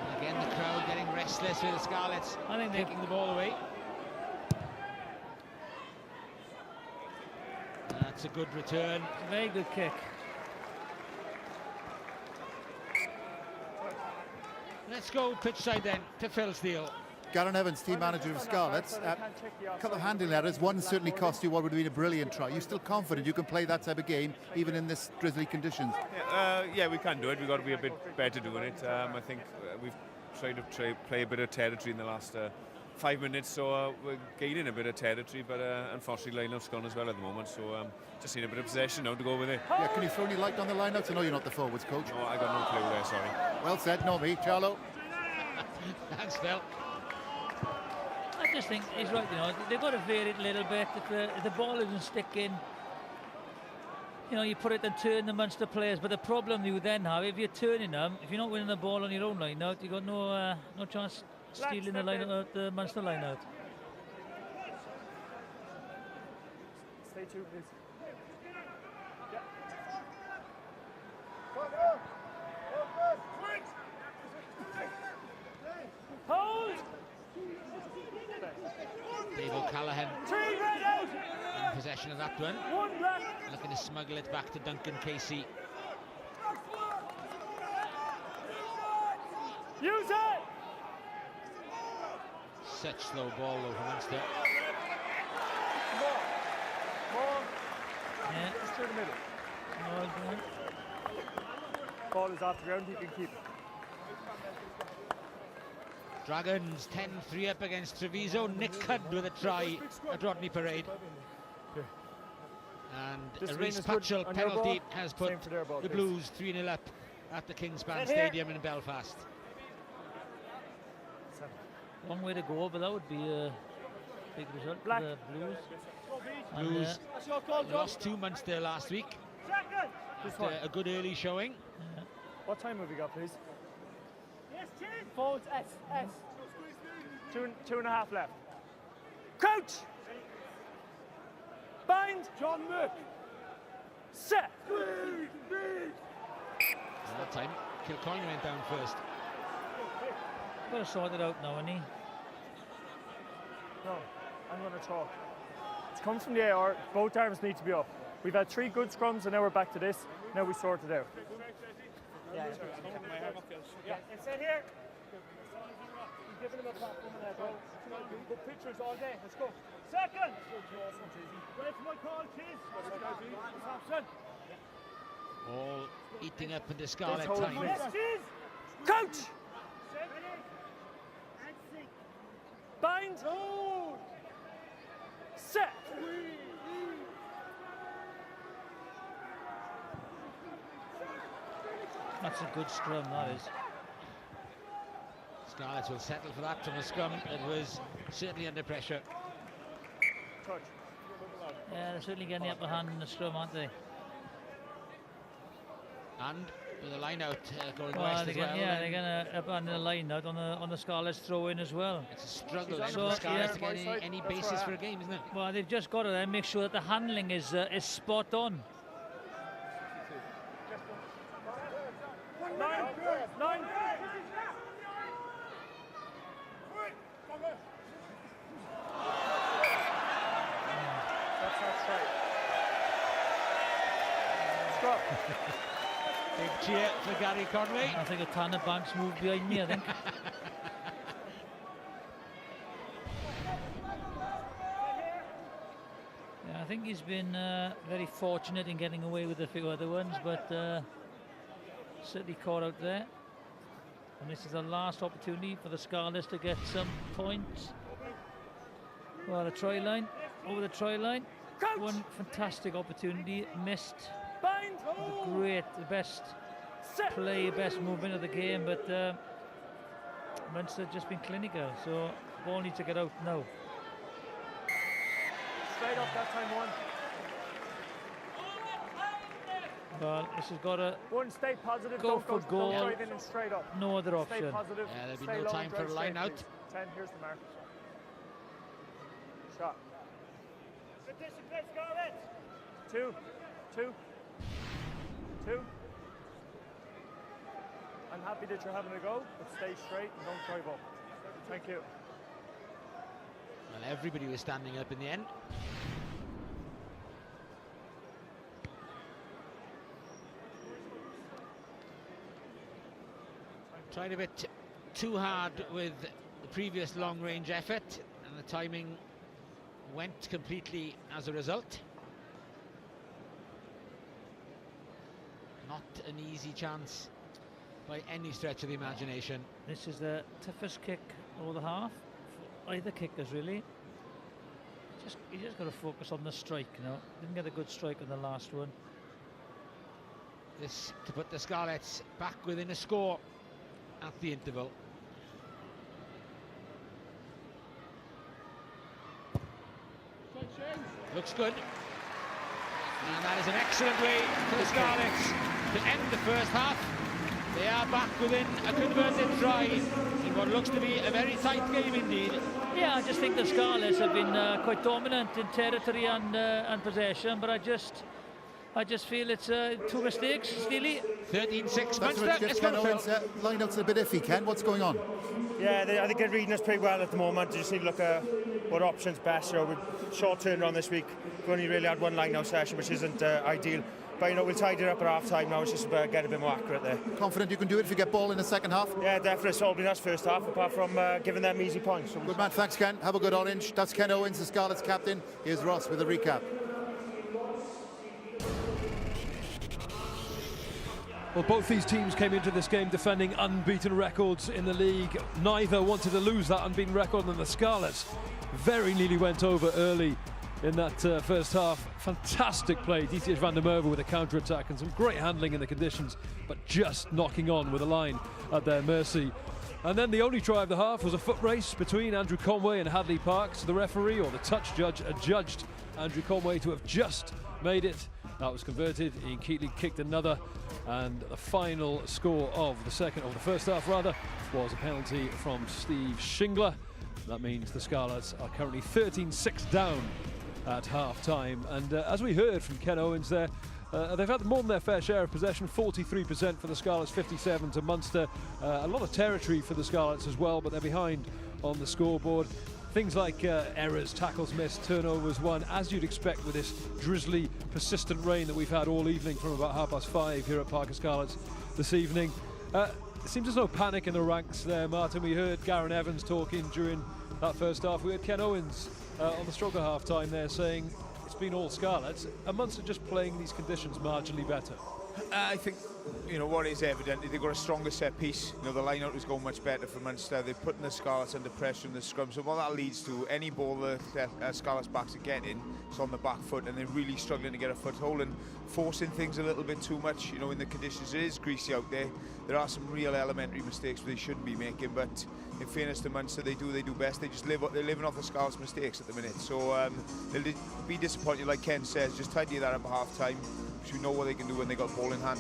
And again, the crowd getting restless with the Scarlets taking the ball away. That's a good return. It's a very good kick. Let's go pitch side then to Philsdale. Garen Evans, team manager of Scarlets. A couple of handling errors. One certainly cost you what would have been a brilliant try. You're still confident you can play that type of game even in this drizzly conditions? Yeah, we can do it. We've got to be a bit better doing it. I think we've tried to play a bit of territory in the last 5 minutes, so we're gaining a bit of territory, but unfortunately line-out's gone as well at the moment, so just need a bit of possession now to go with it. Yeah, can you throw any light on the line-outs? I know you're not the forwards coach. No, I got no clue there, sorry. Well said, no me. Charlo. Thanks, Phil. I just think he's right, you know, they've got to vary it a little bit. If the ball isn't sticking, you know, you put it and turn the Munster players, but the problem you then have, if you're turning them, if you're not winning the ball on your own line out, you've got no chance stealing the line out, the Munster line out. Stay tuned, please. Hold! Dave O'Callaghan in possession of that one. Looking to smuggle it back to Duncan Casey. Use it! Such slow ball though for Munster. More. Yeah. Just through the middle. Ball is off the ground, he can keep it. Dragons 10-3 up against Treviso. Nick Cudd with a try at Rodney Parade. And a Rhys Patchell penalty has put the Blues 3-0 up at the Kingspan Stadium in Belfast. Long way to go, but that would be a big result for the Blues. Blues lost to Munster last week after a good early showing. Yeah. What time have we got, please? Forwards, S. 2.5 left. Crouch! Bind! John Mook! Set! That time, Kilcoyne went down first. Got to sort it out now, isn't he? No, I'm going to talk. It comes from the AR, both arms need to be up. We've had 3 good scrums and now we're back to this. Now we sort it out. Yeah. It's in here. You're giving him a platform there, bro. Come on, good pictures all day. Let's go. Second. Wait for my call, Chiz. All eating up into Scarlet time. Yes, Chiz. Coach. Bind. Set. That's a good scrum, that is. Scarlets will settle for that from the scrum. It was certainly under pressure. Touch. Yeah, they're certainly getting the upper hand in the scrum, aren't they? And with a line out going Well, west they're as well. yeah, they're going to up on the line out on the Scarlets throw in as well. It's a struggle then So, for the Scarlets yeah. to get any basis for a game, isn't it? Well, they've just got to then make sure that the handling is spot on. Nine. That's not straight. Stop. Big cheer for Gary Conway. I think a Tanner Banks moved behind me, I think. Yeah, I think he's been very fortunate in getting away with a few other ones, but certainly caught out there. And this is the last opportunity for the Scarlets to get some points. Well, the try line, over the try line. One fantastic opportunity, missed. The best play, best movement of the game, but Munster just been clinical, so ball needs to get out now. Straight up that time, one. Well, this has got to Stay positive. go for goal. Don't drive in and straight up. No other Stay option. positive. Yeah, there'll be stay no low time and for a drive line straight, out. please. 10, here's the mark. Shot. Good discipline, Scarlett. Two. I'm happy that you're having a go, but stay straight and don't drive up. Thank you. Well, everybody was standing up in the end. Tried a bit too hard with the previous long-range effort, and the timing went completely as a result. Not an easy chance by any stretch of the imagination. This is the toughest kick of the half for either kickers, really. You just got to focus on the strike, you know. Didn't get a good strike on the last one. This to put the Scarlets back within a score at the interval. Looks good. And that is an excellent way for the Scarlets to end the first half. They are back within a converted try in what looks to be a very tight game indeed. Yeah, I just think the Scarlets have been quite dominant in territory and possession, but I just feel it's two mistakes, Steely. 13-6 That's where Ken Owens' line-out's a bit iffy, Ken. What's going on? Yeah, I think they're reading us pretty well at the moment. You just need to look at what options best. You know, we've short turnaround this week. We've only really had one line-out session, which isn't ideal. But, you know, we'll tidy it up at half-time now. It's just get a bit more accurate there. Confident you can do it if you get ball in the second half? Yeah, definitely. It's all been us first half, apart from giving them easy points. Good man, thanks, Ken. Have a good orange. That's Ken Owens, the Scarlets captain. Here's Ross with a recap. Well, both these teams came into this game defending unbeaten records in the league. Neither wanted to lose that unbeaten record, and the Scarlets very nearly went over early in that first half. Fantastic play, DTH van der Merwe with a counter-attack and some great handling in the conditions, but just knocking on with a line at their mercy. And then the only try of the half was a foot race between Andrew Conway and Hadley Parks. The referee, or the touch judge, adjudged Andrew Conway to have just made it. That was converted. Ian Keatley kicked another, and the final score of the first half was a penalty from Steve Shingler. That means the Scarlets are currently 13-6 down at half-time. And as we heard from Ken Owens there, they've had more than their fair share of possession, 43% for the Scarlets, 57 to Munster. A lot of territory for the Scarlets as well, but they're behind on the scoreboard. Things like errors, tackles missed, turnovers won, as you'd expect with this drizzly, persistent rain that we've had all evening from about 5:30 here at Parker Scarlets. this evening. It seems there's no panic in the ranks there, Martin. We heard Garen Evans talking during that first half. We had Ken Owens on the stroke of half-time there saying it's been all Scarlets. Are Munster just playing these conditions marginally better? I think, you know, what is evident, they've got a stronger set piece. You know, the line-out is going much better for Munster. They're putting the Scarlets under pressure in the scrum. So what that leads to, any ball the Scarlets backs are getting, it's on the back foot, and they're really struggling to get a foothold and forcing things a little bit too much. You know, in the conditions, it is greasy out there. There are some real elementary mistakes they shouldn't be making, but in fairness to Munster, they do best. They're living off the Scarlets' mistakes at the minute. So they'll be disappointed, like Ken says, just tidy that up at half-time, because we know what they can do when they got the ball in hand.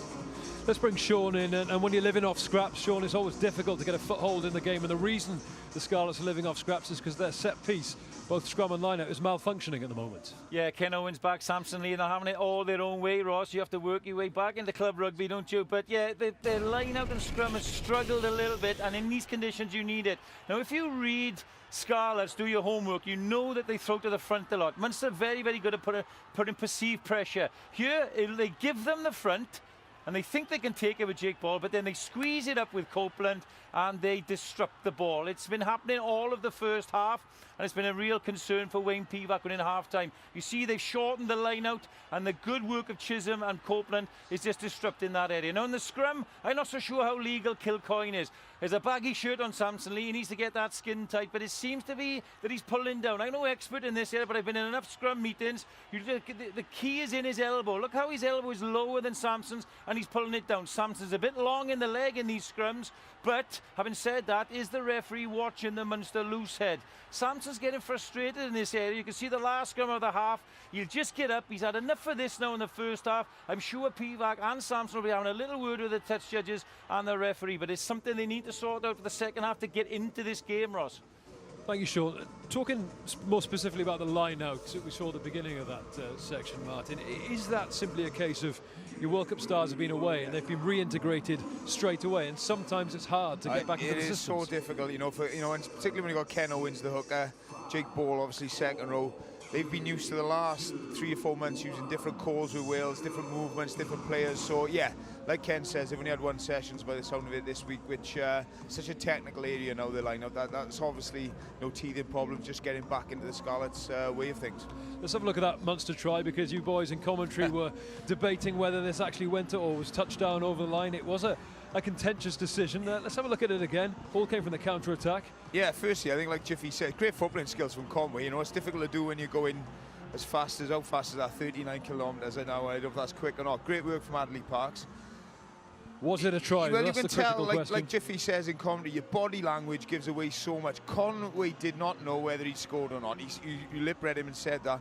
Let's bring Sean in, and when you're living off scraps, Sean, it's always difficult to get a foothold in the game, and the reason the Scarlets are living off scraps is because their set piece, both scrum and line-out, is malfunctioning at the moment. Yeah, Ken Owens back, Samson Lee, and they're having it all their own way, Ross. You have to work your way back into club rugby, don't you? But yeah, their line-out and scrum has struggled a little bit, and in these conditions you need it. Now, if you read Scarlets, do your homework, you know that they throw to the front a lot. Munster very, very good at putting perceived pressure. Here, they give them the front, and they think they can take it with Jake Ball, but then they squeeze it up with Copeland and they disrupt the ball. It's been happening all of the first half, and it's been a real concern for Wayne Pivac when in half-time. You see they've shortened the line out, and the good work of Chisholm and Copeland is just disrupting that area. Now in the scrum, I'm not so sure how legal Kilcoyne is. There's a baggy shirt on Samson Lee. He needs to get that skin tight, but it seems to be that he's pulling down. I'm no expert in this area, but I've been in enough scrum meetings. The key is in his elbow. Look how his elbow is lower than Samson's, and he's pulling it down. Samson's a bit long in the leg in these scrums, but having said that, is the referee watching the Munster loose head? Samson's getting frustrated in this area. You can see the last scrum of the half. He'll just get up. He's had enough for this now in the first half. I'm sure Pivac and Samson will be having a little word with the touch judges and the referee, but it's something they need to sort out for the second half to get into this game, Ross. Thank you, Sean. Talking more specifically about the line-out that we saw at the beginning of that section, Martin, is that simply a case of your World Cup stars have been away and they've been reintegrated straight away, and sometimes it's hard to get back into the systems? It is so difficult, you know, and particularly when you got Ken Owens, the hooker, Jake Ball, obviously second row. They've been used to the last 3 or 4 months using different calls with Wales, different movements, different players. So yeah, like Ken says, they've only had 1 sessions by the sound of it this week, which such a technical area now, the lineup. That's obviously no teething problem, just getting back into the Scarlets' way of things. Let's have a look at that Munster try, because you boys in commentary were debating whether this actually went or was touchdown over the line. It was a contentious decision. Let's have a look at it again. Ball came from the counter-attack. Yeah, firstly, I think like Jiffy said, great footballing skills from Conway. You know, it's difficult to do when you're going as fast as that 39 kilometres an hour. I don't know if that's quick or not. Great work from Adley Parks. Was it a try? Well, you can tell, like Jiffy says in commentary, your body language gives away so much. Conway did not know whether he scored or not. You lip-read him and said that.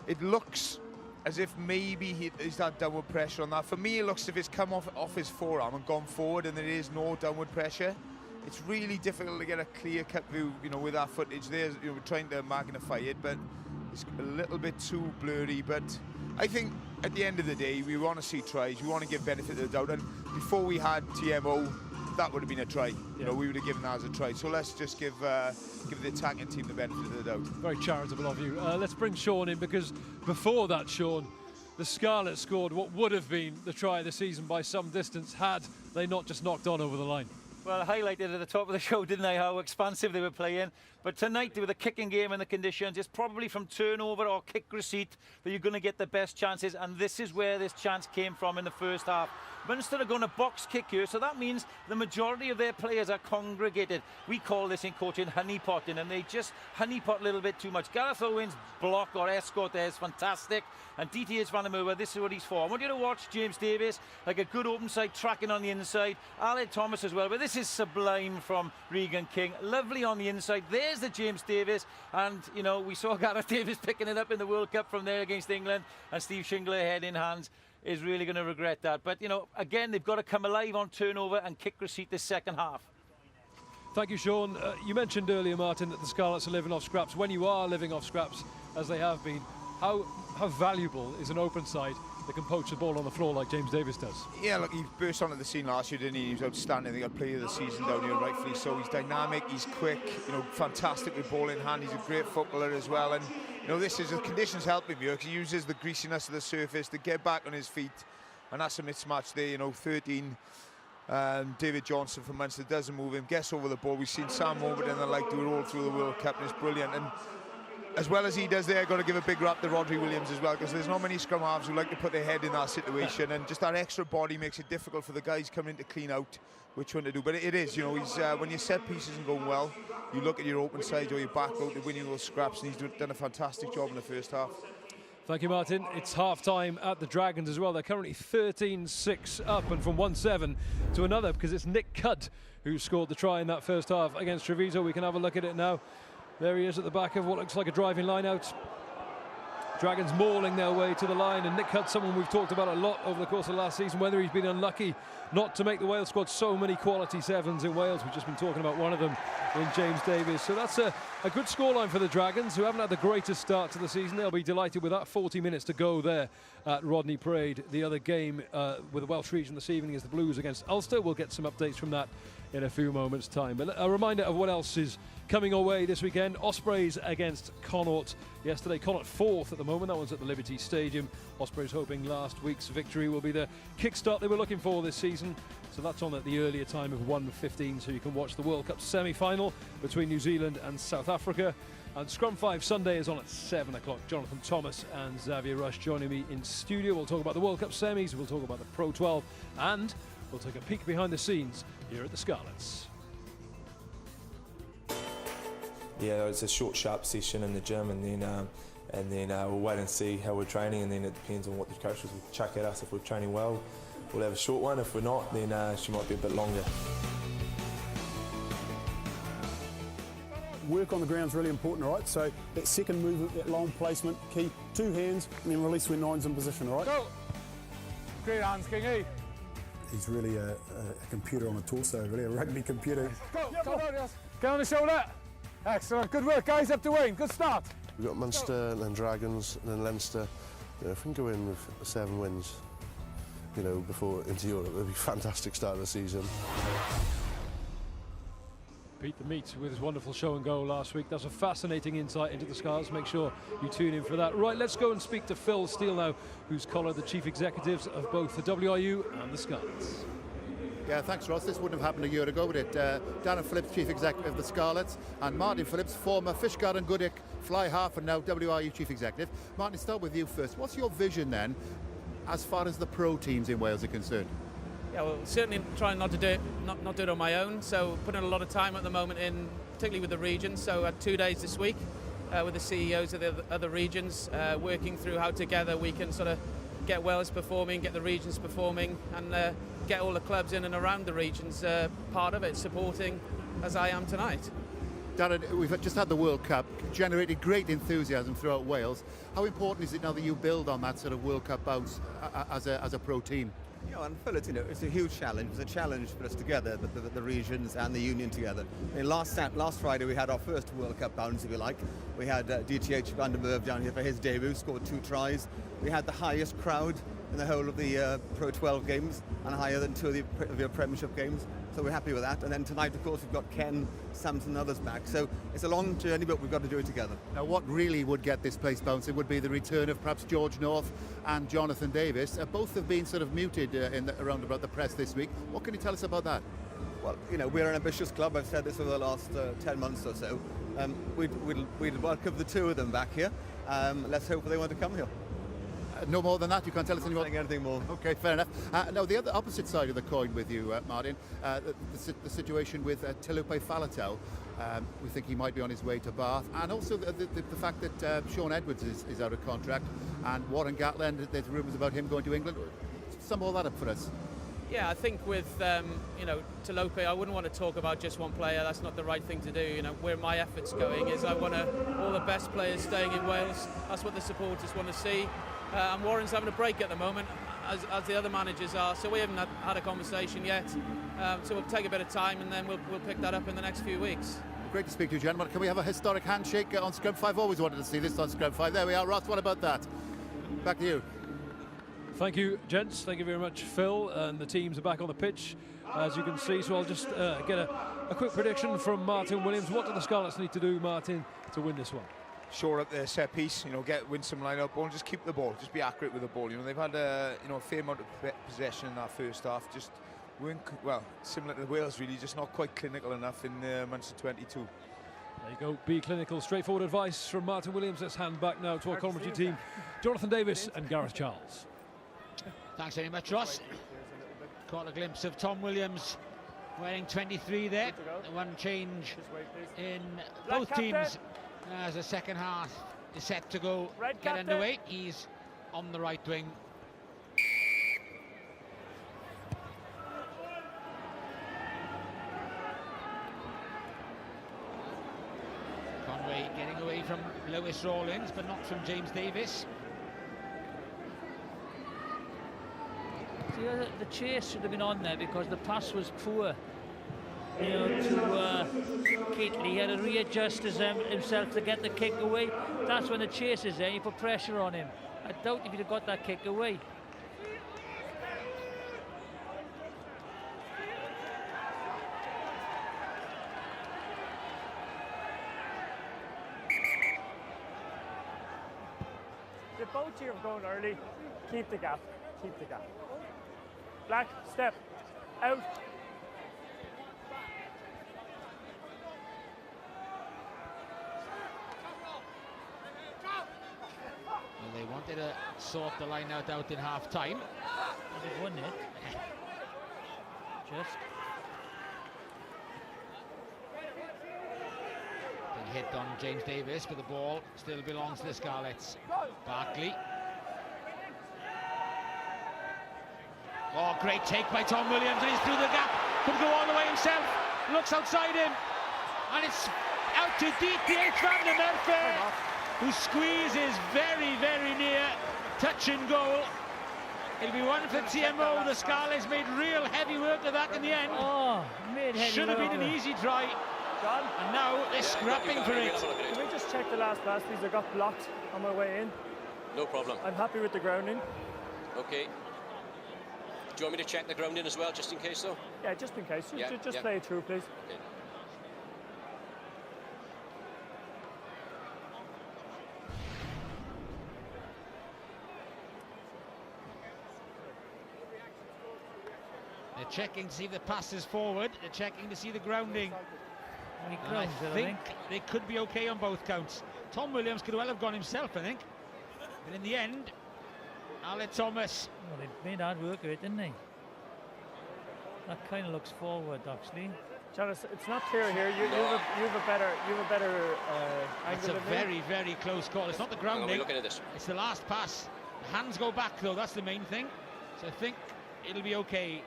It looks as if maybe he's had downward pressure on that. For me, it looks as if it's come off his forearm and gone forward, and there is no downward pressure. It's really difficult to get a clear-cut view, you know, with that footage there. You know, we're trying to magnify it, but it's a little bit too blurry. But I think at the end of the day, we want to see tries. We want to give benefit of the doubt. And before we had TMO, that would have been a try. You know, we would have given that as a try. So let's just give the attacking team the benefit of the doubt. Very charitable of you. Let's bring Sean in, because before that, Sean, the Scarlets scored what would have been the try of the season by some distance had they not just knocked on over the line. Well, I highlighted at the top of the show, didn't I, how expansive they were playing. But tonight, with the kicking game and the conditions, it's probably from turnover or kick receipt that you're going to get the best chances. And this is where this chance came from in the first half. Munster are going to box kick here, so that means the majority of their players are congregated. We call this in coaching honeypotting, and they just honeypot a little bit too much. Gareth Owen's block or escort there is fantastic, and DTH Van der Merwe, this is what he's for. I want you to watch James Davis, like a good open side, tracking on the inside. Aled Thomas as well, but this is sublime from Regan King. Lovely on the inside. There's the James Davis, and, you know, we saw Gareth Davis picking it up in the World Cup from there against England, and Steve Shingler head in hands is really going to regret that. But, you know, again, they've got to come alive on turnover and kick receipt this second half. Thank you, Sean. You mentioned earlier, Martin, that the Scarlets are living off scraps. When you are living off scraps, as they have been, how valuable is an open side that can poach the ball on the floor like James Davis does? Yeah, look, he burst onto the scene last year, didn't he? He was outstanding. He got player of the season down here, rightfully so. He's dynamic, he's quick, you know, fantastic with ball in hand. He's a great footballer as well. And, you know, this is the conditions help him here, because he uses the greasiness of the surface to get back on his feet and that's a mismatch there. You know, 13. David Johnson from Munster doesn't move him, gets over the ball. We've seen Sam Overton and the like do it all through the World Cup, and it's brilliant. And as well as he does there, got to give a big rap to Rodri Williams as well, because there's not many scrum halves who like to put their head in that situation, and just that extra body makes it difficult for the guys coming in to clean out which one to do. But it is, you know, he's when your set piece isn't going well, you look at your open side or your back out to winning those scraps, and he's done a fantastic job in the first half. Thank you, Martin. It's half-time at the Dragons as well. They're currently 13-6 up, and from 1-7 to another, because it's Nick Cudd who scored the try in that first half against Treviso. We can have a look at it now. There he is at the back of what looks like a driving line out. Dragons mauling their way to the line, and Nick Cudd, someone we've talked about a lot over the course of last season, whether he's been unlucky not to make the Wales squad. So many quality sevens in Wales. We've just been talking about one of them in James Davies. So that's a good scoreline for the Dragons, who haven't had the greatest start to the season. They'll be delighted with that. 40 minutes to go there at Rodney Parade. The other game with the Welsh region this evening is the Blues against Ulster. We'll get some updates from that in a few moments' time. But a reminder of what else is coming our way this weekend. Ospreys against Connacht yesterday. Connacht 4th at the moment. That one's at the Liberty Stadium. Ospreys hoping last week's victory will be the kickstart they were looking for this season. So that's on at the earlier time of 1:15, so you can watch the World Cup semi-final between New Zealand and South Africa. And Scrum 5 Sunday is on at 7 o'clock. Jonathan Thomas and Xavier Rush joining me in studio. We'll talk about the World Cup semis, we'll talk about the Pro 12, and we'll take a peek behind the scenes here at the Scarlets. Yeah, it's a short, sharp session in the gym, and then we'll wait and see how we're training, and then it depends on what the coaches will chuck at us. If we're training well, we'll have a short one. If we're not, then she might be a bit longer. Work on the ground is really important, all right? So that second movement, that long placement, key, 2 hands, and then release when 9's in position, all right? Go! Great hands, Kingy. He's really a computer on a torso, really a rugby computer. Go! Get on the shoulder. Excellent, good work, guys, up to Wayne, good start. We've got Munster, and then Dragons, and then Leinster. You know, if we can go in with 7 wins, you know, before into Europe, it'll be a fantastic start of the season. Pete the Meat with his wonderful show and go last week. That's a fascinating insight into the Scarlets. Make sure you tune in for that. Right, let's go and speak to Phil Steele now, who's collared the chief executives of both the WRU and the Scarlets. Yeah, thanks, Ross. This wouldn't have happened a year ago, would it? Darren Phillips, chief executive of the Scarlets, and Martin Phillips, former Fishguard and GvdH fly half and now WRU chief executive. Martin, start with you first. What's your vision then, as far as the pro teams in Wales are concerned? Yeah, well, certainly trying not to do it, not do it on my own. So putting a lot of time at the moment in, particularly with the regions. So I had 2 days this week with the CEOs of the other regions, working through how together we can sort of get Wales performing, get the regions performing, and get all the clubs in and around the regions part of it, supporting as I am tonight. Darren, we've just had the World Cup, generated great enthusiasm throughout Wales. How important is it now that you build on that sort of World Cup bounce as a pro team? You know, and Phil, it's a huge challenge. It's a challenge for us together, the regions and the union together. I mean, last Friday we had our first World Cup bounce, if you like. We had DTH Van der Merwe down here for his debut, scored 2 tries. We had the highest crowd in the whole of the Pro 12 games, and higher than 2 of the Premiership games. So we're happy with that. And then tonight, of course, we've got Ken, Samson and others back. So it's a long journey, but we've got to do it together. Now, what really would get this place bouncing would be the return of perhaps George North and Jonathan Davis. Both have been sort of muted around about the press this week. What can you tell us about that? Well, you know, we're an ambitious club. I've said this over the last 10 months or so. We'd welcome the 2 of them back here. Let's hope they want to come here. No more than that? You can't tell us anything more. Okay, fair enough. Now, the other opposite side of the coin with you, Martin, the situation with Tilupe Faletau. We think he might be on his way to Bath. And also the fact that Sean Edwards is out of contract. And Warren Gatland, there's rumours about him going to England. Sum all that up for us. Yeah, I think with, Tilupe, I wouldn't want to talk about just one player. That's not the right thing to do. You know, where my effort's going is I want all the best players staying in Wales. That's what the supporters want to see. And Warren's having a break at the moment, as the other managers are, so we haven't had a conversation yet. So we'll take a bit of time, and then we'll pick that up in the next few weeks. Great to speak to you, gentlemen. Can we have a historic handshake on Scrum 5? Always wanted to see this on Scrum 5. There we are. Ross, what about that? Back to you. Thank you, gents. Thank you very much, Phil. And the teams are back on the pitch, as you can see. So I'll just get a quick prediction from Martin Williams. What do the Scarlets need to do, Martin, to win this one? shore up their set piece, you know, win some line-out ball and just keep the ball, just be accurate with the ball. You know, they've had a fair amount of possession in that first half, just weren't, well, similar to the Wales really, just not quite clinical enough in Munster 22. There you go, be clinical, straightforward advice from Martin Williams. Let's hand back now to our commentary team, Jonathan Davis and Gareth Charles. Thanks very much, Ross. Caught a glimpse of Tom Williams wearing 23 there. One change in both teams as the second half is set to go get underway. He's on the right wing. Conway getting away from Lewis Rawlins, but not from James Davis. See, the chase should have been on there because the pass was poor. You know, to Keatley, he had to readjust himself to get the kick away. That's when the chase is there, you put pressure on him. I doubt if he'd have got that kick away. The both here going early. Keep the gap. Keep the gap. Black, step. Out. Well, they wanted to sort the line out in half time. They've won it. Just. Big hit on James Davis, but the ball still belongs to the Scarlets. Barkley. Oh, great take by Tom Williams, and he's through the gap. Could go all the way himself. Looks outside him, and it's out to DTH van der Merwe, who squeezes very, very near. Touch and goal. It'll be one for TMO. The Scarlets made real heavy work of that in the end. Oh, should have been an easy try. John? And now they're scrapping for it. Can we just check the last pass, please? I got blocked on my way in. No problem. I'm happy with the grounding. Okay. Do you want me to check the grounding as well, just in case, though? Yeah, just in case. Just play it through, please. Okay. They're checking to see if the pass is forward. They're checking to see the grounding. And I think they could be okay on both counts. Tom Williams could well have gone himself, I think. But in the end, Alec Thomas. Well, they made hard work of it, didn't they? That kind of looks forward, actually. John, it's not clear here. You have a better angle. It's a very, very close call. It's not the grounding. We're looking at this. It's the last pass. The hands go back, though. That's the main thing. So I think it'll be okay.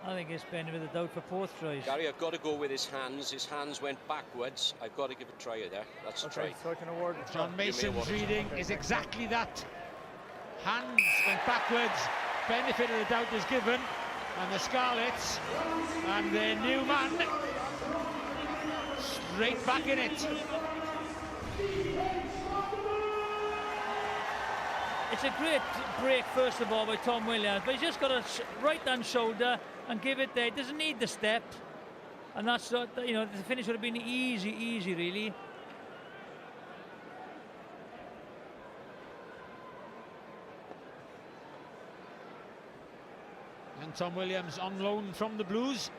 I think it's been with a doubt for both tries. Gary, I've got to go with his hands. His hands went backwards. I've got to give a try there. That's a try. So I can award it. John Mason's reading is exactly that. Hands went backwards. Benefit of the doubt is given. And the Scarlets and their new man straight back in it. It's a great break, first of all, by Tom Williams, but he's just got a right-hand shoulder and give it there. He doesn't need the step. And that's, you know, the finish would have been easy, really. And Tom Williams on loan from the Blues.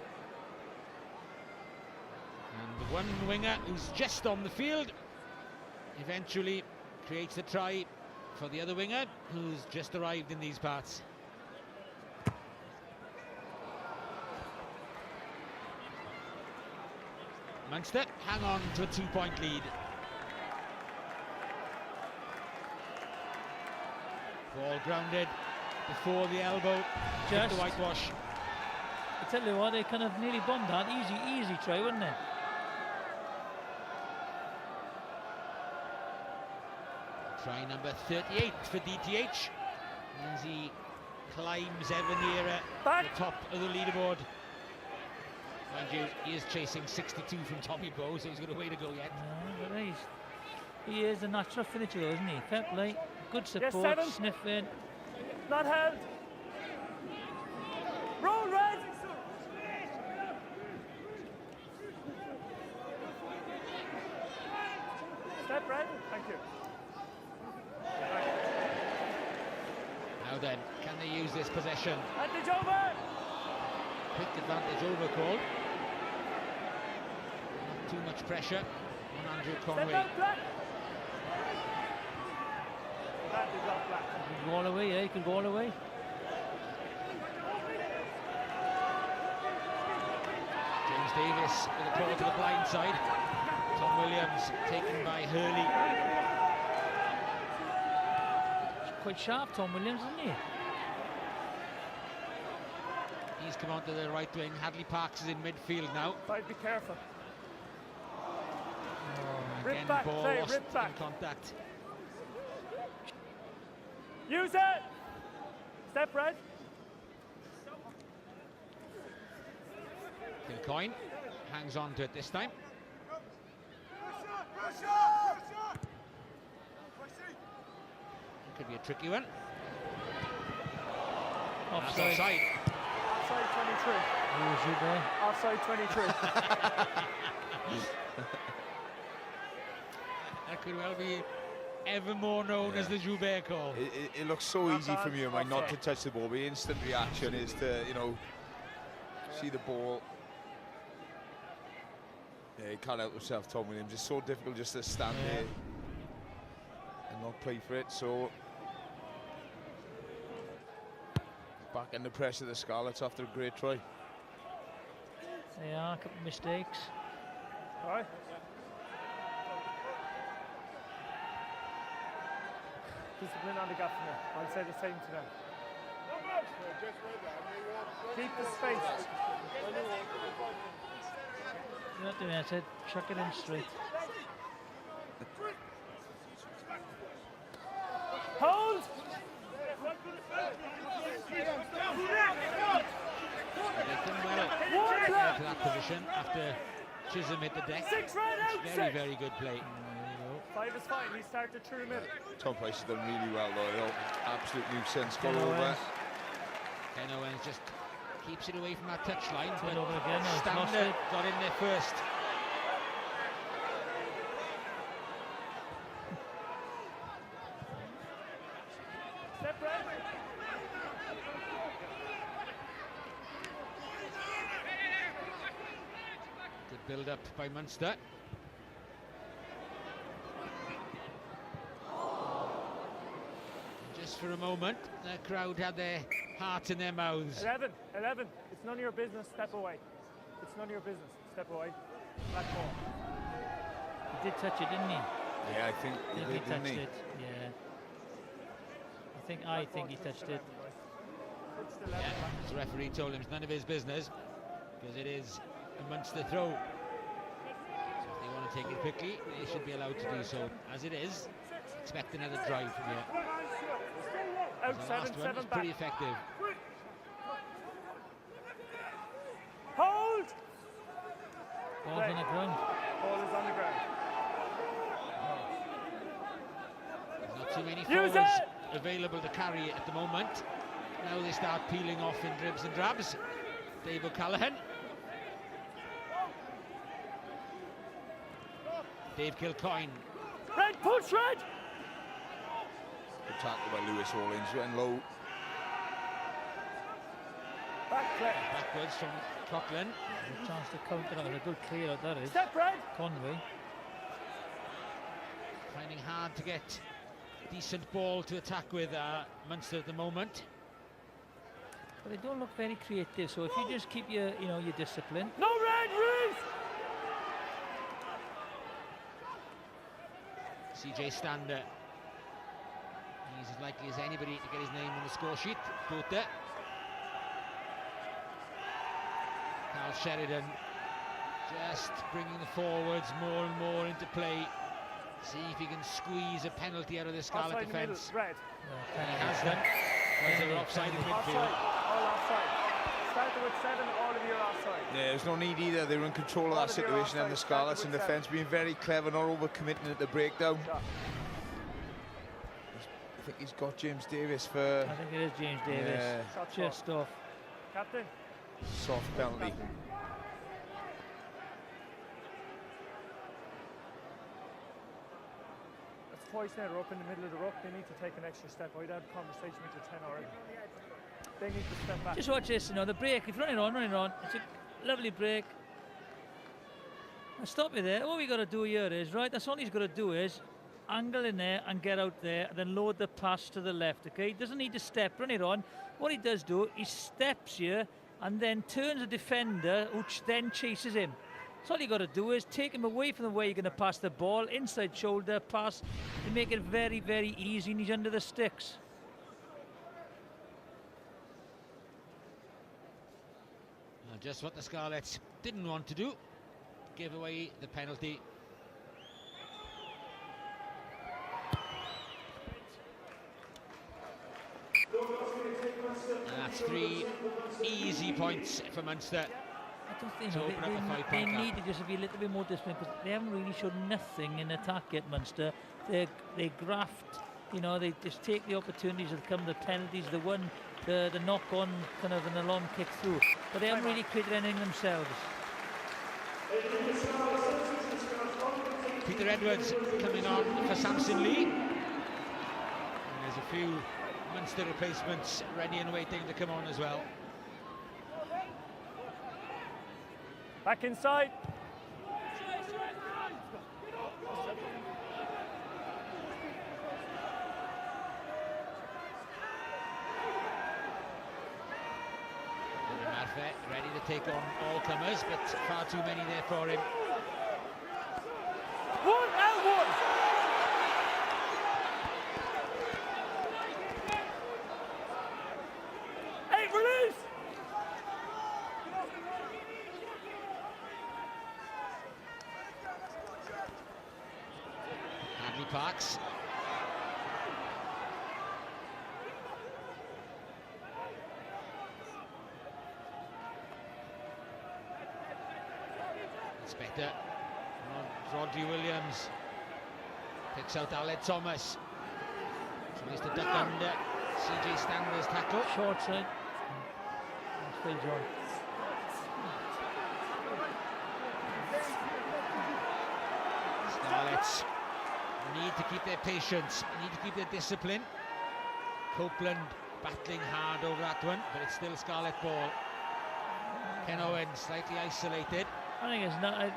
And the one winger who's just on the field eventually creates the try for the other winger who's just arrived in these parts. Munster hang on to a 2-point lead. Ball grounded before the elbow, just the whitewash. I tell you what, they kind of nearly bombed that. Easy try, wouldn't it? Try number 38 for DTH as he climbs ever nearer the top of the leaderboard. Mind you, he is chasing 62 from Tommy Bowe, so he's got a way to go yet. No, but he is a natural finisher, isn't he? Fair play, good support, yes, sniffing. Not held. Roll red. Red. Thank you. Now then, can they use this possession? Advantage over. Quick advantage over called. Not too much pressure on Andrew Conway. Step out, Black. Advantage off Black. He can go all the way, yeah, he can go all the way. James Davis with a ball to the blind side. Tom Williams taken by Hurley. He's quite sharp, Tom Williams, isn't he? He's come onto the right wing. Hadley Parks is in midfield now. Be careful. Again, back, ball play, lost rip back. in contact. Use it. Step Red. Kilcoyne hangs on to it this time. Could be a tricky one. Offside. Offside. Offside 23. Who was you there? Offside 23. That could well be ever more known as the Joubert call. It looks so easy from you, man, not to touch the ball. The instant reaction is to, you know, see the ball. Yeah, he can't help himself, Tom Williams. It's so difficult just to stand there and not play for it. So back under pressure, the Scarlets after a great try. They are, a couple of mistakes. All right. Discipline on the gap from there. I'll say the same to them. Keep the space. You're not doing it, I said chuck it in straight. Hold! They come well to that position after Chisholm hit the deck. Very, very good play. 5 is fine, he started through the middle. Tom Price has done really well though, you know, absolute nuisance, got Ken over. Owens. Ken Owens just keeps it away from that touchline, but over again, no, Stander got in there first. Step right. Good build up by Munster. Just for a moment, the crowd had their hearts in their mouths. 11. It's none of your business. Step away. It's none of your business. Step away. Black ball. He did touch it, didn't he? Yeah, I think he did, touched didn't he? it. Yeah. I think he touched it. Yeah, the referee told him it's none of his business because it is a Munster throw. So if they want to take it quickly, they should be allowed to do so. As it is, expect another drive from here. Out The last 7 one was back. pretty effective. Hold! Ball's on the ground. Ball is on the ground. There's not too many Use forwards it! available to carry it at the moment. Now they start peeling off in dribs and drabs. Dave O'Callaghan. Dave Kilcoyne. Red, push Red! Good tackle by Lewis Hollins, went low. Backwards from Coughlin. A chance to counter that. A good clear out, that is. Step Red! Conway. Finding hard to get decent ball to attack with Munster at the moment. But they don't look very creative, so if you just keep your discipline. No Red, Ruth! CJ Stander. He's as likely as anybody to get his name on the score sheet. Botha. Carl Sheridan just bringing the forwards more and more into play. See if he can squeeze a penalty out of the Scarlet Offside in the defence. middle, Red. And he has done. Because they were offside in midfield. Offside, all offside. Started with 7, all of you are offside. Yeah, there's no need either. They were in control of that situation, and the Scarlets in defence being very clever, not overcommitting at the breakdown. I think he's got James Davis for... I think it is James Davis. Yeah. Just off. Captain. Soft penalty. twice now, they're up in the middle of the ruck. They need to take an extra step. I'd have a conversation with your 10 already. They need to step back. Just watch this, you know, the break. If running on. It's a lovely break. I'll stop you there. All we got to do here is, right, that's all he's got to do is angle in there and get out there and then load the pass to the left, okay? He doesn't need to step, run it on. What he does do, he steps here and then turns the defender, which then chases him. So all you got to do is take him away from the way you're going to pass the ball, inside shoulder pass, to make it very, very easy, and he's under the sticks. Just what the Scarlets didn't want to do, give away the penalty. And that's 3 easy points for Munster. I don't think to open up a 5-point they gap. need to just be a little bit more disciplined, because they haven't really shown nothing in attack yet, Munster. They graft, you know, they just take the opportunities that come, the penalties, the knock-on kind of an alarm kick through, but they haven't really created anything themselves. Peter Edwards coming on for Samson Lee. And there's a few Munster replacements ready and waiting to come on as well. Back inside. Ready to take on all comers, but far too many there for him. One and one. Hey, release. Hadley Parks. Better. Rodri Williams picks out Aled Thomas. Tries to duck under CJ Stander's tackle. Short side. Phil John. Scarlets need to keep their patience, need to keep their discipline. Copeland battling hard over that one, but it's still Scarlet ball. Ken Owen slightly isolated. I think it's not.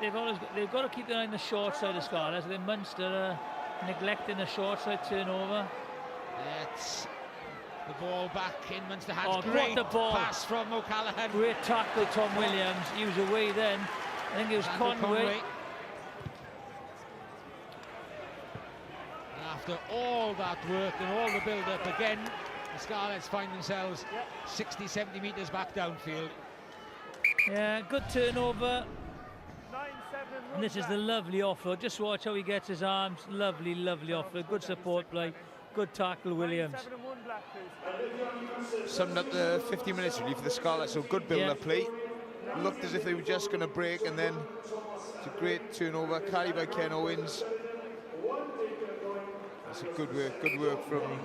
They've got to keep their eye on the short side of Scarlets. I think Munster neglecting the short side turnover. That's the ball back in Munster hands. Oh, great the ball. Pass from O'Callaghan. Great tackle, Tom Williams. He was away then. I think it was Conway. And after all that work and all the build-up, again, the Scarlets find themselves 60, 70 metres back downfield. Yeah, good turnover. And this is the lovely offload. Just watch how he gets his arms. Lovely, lovely offload. Good support play. Good tackle, Williams. Summed up the 50 minutes really for the Scarlets. So good build-up play. Looked as if they were just going to break, and then it's a great turnover carried by Ken Owens. That's a good work from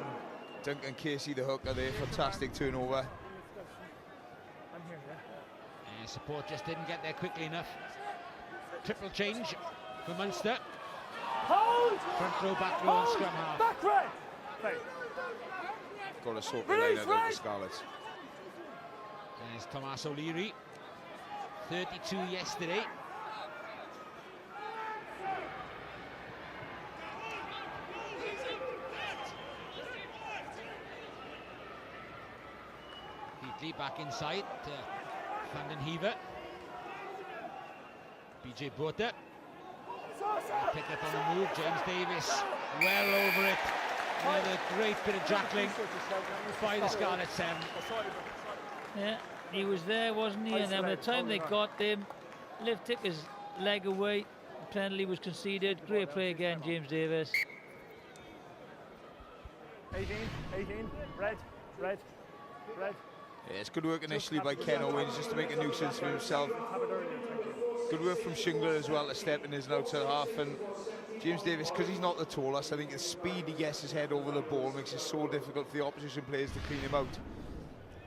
Duncan Casey, the hooker there. Fantastic turnover. Support just didn't get there quickly enough. Triple change for Munster. Hold! Front row, back row, and scrum half. Back right. Right. Got to sort the line out of the Scarlets. There's Tomas O'Leary. 32 yesterday. Heatley back inside. Van den Heever. BJ Bota. Pick up on the move. James Davis well over it. Another great bit of jackling by the Scarlet 7. Yeah, he was there, wasn't he? And then by the time they got him, Liv took his leg away. The penalty was conceded. Great play again, James Davis. 18, red. Yeah, it's good work initially by Ken Owens just to make a nuisance for himself. Good work from Shingle as well to step in his outside half. And James Davis, because he's not the tallest, I think the speed he gets his head over the ball makes it so difficult for the opposition players to clean him out.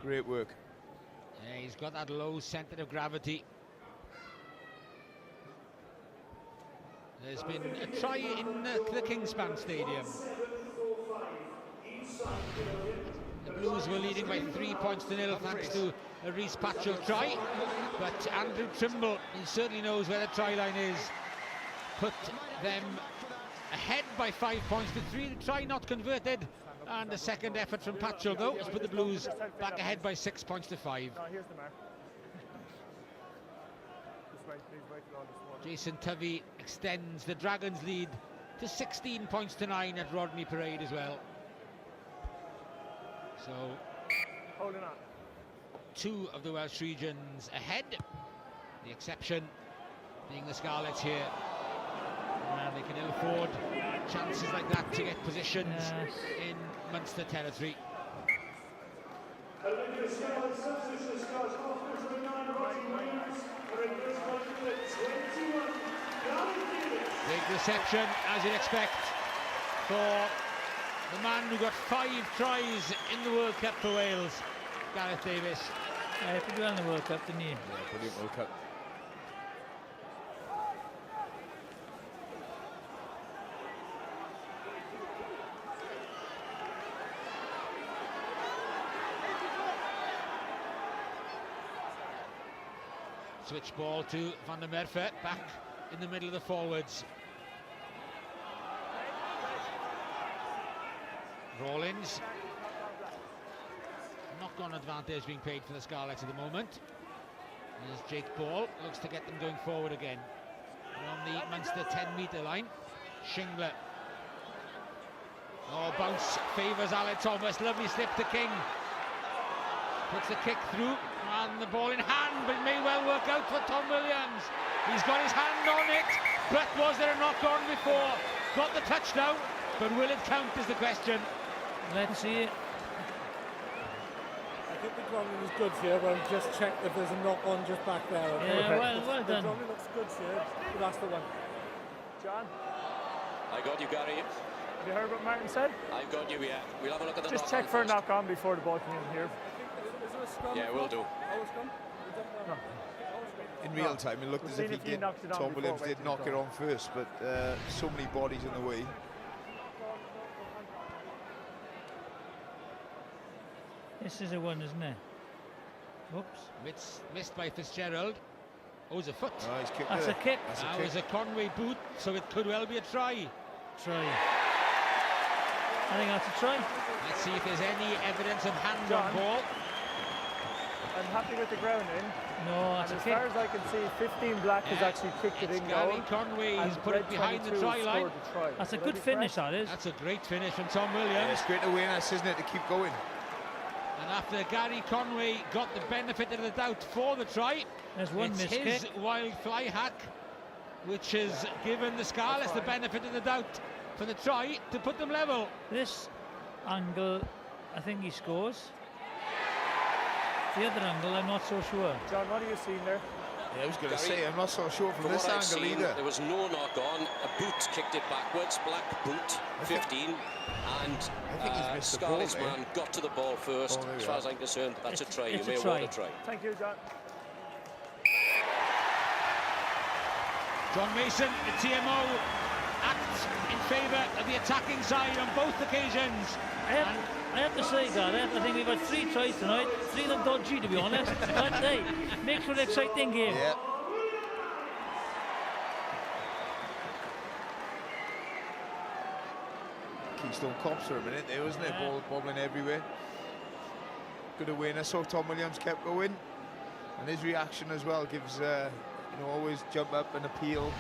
Great work. Yeah, he's got that low centre of gravity. There's been a try in the Kingspan Stadium. The Blues were leading by 3 points to nil thanks to a Rhys Patchell try, but Andrew Trimble, he certainly knows where the try line is, put them ahead by 5 points to 3. The try not converted, and the second effort from Patchell though has put the Blues back ahead by 6 points to 5. Here's the mark. Please wait for all this water. Jason Tovey extends the Dragons' lead to 16 points to 9 at Rodney Parade as well. So, holding on. 2 of the Welsh regions ahead. The exception being the Scarlets here. And they can ill afford chances like that to get positions in Munster territory. Big reception, as you'd expect, for the man who got 5 tries in the World Cup for Wales, Gareth Davies. Yeah, he did well in the World Cup, didn't he? Yeah, brilliant World Cup. Switch ball to Van der Merwe, back in the middle of the forwards. Rawlins. Knock-on advantage being paid for the Scarlets at the moment. There's Jake Ball, looks to get them going forward again. And on the Munster 10-metre line, Shingler. Oh, bounce favours Aled Thomas, lovely slip to King. Puts the kick through, and the ball in hand, but it may well work out for Tom Williams. He's got his hand on it, but was there a knock-on before? Got the touchdown, but will it count is the question. Let's see. I think the grounding is good here, but I'll just check if there's a knock-on just back there. Okay? Yeah, well done. The grounding looks good here, but that's the one. John? I got you, Gary. Have you heard what Martin said? I've got you, yeah. We'll have a look at the just knock-on check for a first. knock-on before the ball came in here. Yeah, we'll do. No. In real time, it looked as if he did. Tom Williams did knock it on first, but so many bodies in the way. This is a one, isn't it? Oops. It's missed by Fitzgerald. Oh, it's a foot. Oh, he's kicked That's a kick. That was a Conway boot, so it could well be a try. Try. I think that's a try. Let's see if there's any evidence of hand on ball. I'm happy with the grounding. No, that's and a as kick. far as I can see, 15 Black has actually kicked it in Gary goal. Conway has put Red it behind the 22 try line. scored the try. That's a Would I good be finish, correct? that is. That's a great finish from Tom Yeah, Williams. it's great awareness, isn't it, to keep going. And after Gary Conway got the benefit of the doubt for the try, There's one it's missed his kick. wild fly hack, which has given the Scarlets the benefit of the doubt for the try to put them level. This angle, I think he scores. The other angle, I'm not so sure. John, what are you seeing there? Yeah, I was going to Gary, say, I'm not so sure from this what I've angle seen, either. there was no knock-on. A boot kicked it backwards. Black boot, 15. And I think he's missed the ball Scarlet's there. man got to the ball first. Oh, there we as far are. as I'm concerned, that's a try. it's You a may try. award a try. Thank you, John. John Mason, the TMO, acts in favour of the attacking side on both occasions. I have to say, Gareth, I think we've had 3 tries tonight. 3 of them dodgy, to be honest. But hey, makes for an exciting game. Yeah. Keystone Cops for a minute there, wasn't it? Ball bobbling everywhere. Good awareness, so Tom Williams kept going. And his reaction as well gives, you know, always jump up and appeal.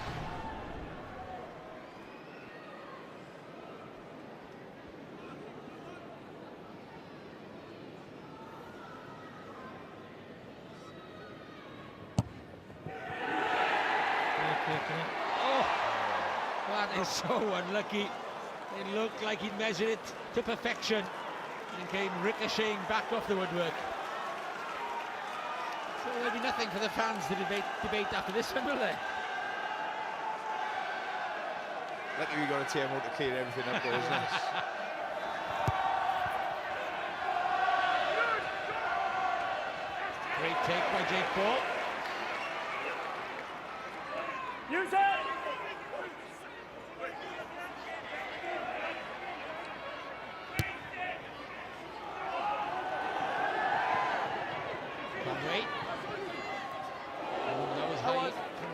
Oh, that is so unlucky. It looked like he'd measured it to perfection and came ricocheting back off the woodwork. So there'll be nothing for the fans to debate after this one, will there? Luckily we got a TMO to clear everything up there, isn't it? Great take by Jake Ball. Use it!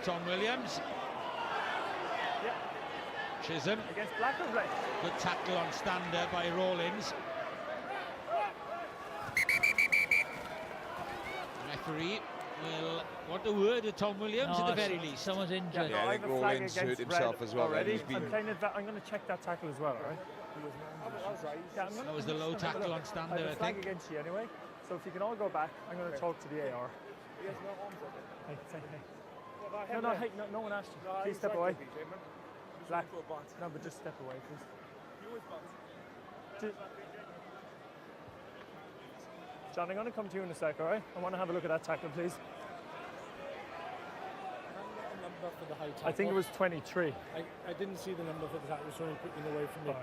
Tom Williams. Chisholm. Against Black or Red? Good tackle on Stander by Rawlins. Referee will want a word with Tom Williams at the very least. Someone's injured. Yeah, I think Rawlins hurt himself as well. Already. I'm going to check that tackle as well, all right? That was the low tackle on Stander, I think. Against you anyway. So if you can all go back, I'm going to talk to the AR. He has no arms on it. Hey. No one asked you. Please step away. Black. No, but just step away, please. John, I'm going to come to you in a sec, all right? I want to have a look at that tackle, please. I think it was 23. I didn't see the number for the tackle, so I'm putting away from me.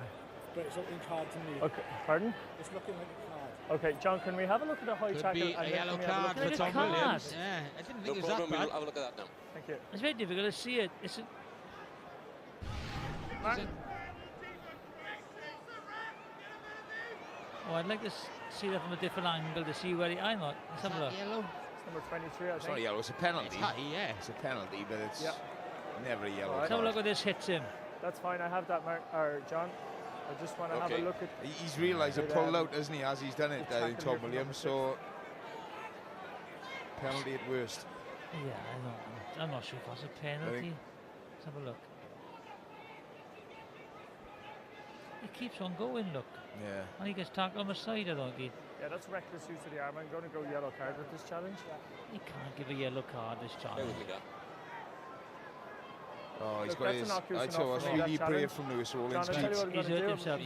But it's looking hard to me. Okay, pardon? It's looking like a card. Okay, John, can we have a look at the high tackle? Could be a yellow card for Tom Williams. Yeah, I didn't think it was that bad. We'll have a look at that now. Thank you. It's very difficult to see it. Oh, I'd like to see that from a different angle to see where I'm not. Let's have a look. Yellow? It's number 23, I think. It's not yellow, it's a penalty. It's high, yeah. It's a penalty, but it's never a yellow Let's have a look at this hits him. That's fine, I have that, John. I just want to have a look at... He's realised it pulled out, hasn't he, as he's done it, Tom Williams, so... Penalty at worst. Yeah, I'm not sure if that's a penalty. Let's have a look. He keeps on going, look. Yeah. And he gets tackled on the side, I think. Yeah, that's reckless use of the arm. I'm going to go yellow card with this challenge. He can't give a yellow card this challenge. Oh, he's got his... I tell you, really brave from Lewis Rawlins. He's hurt himself.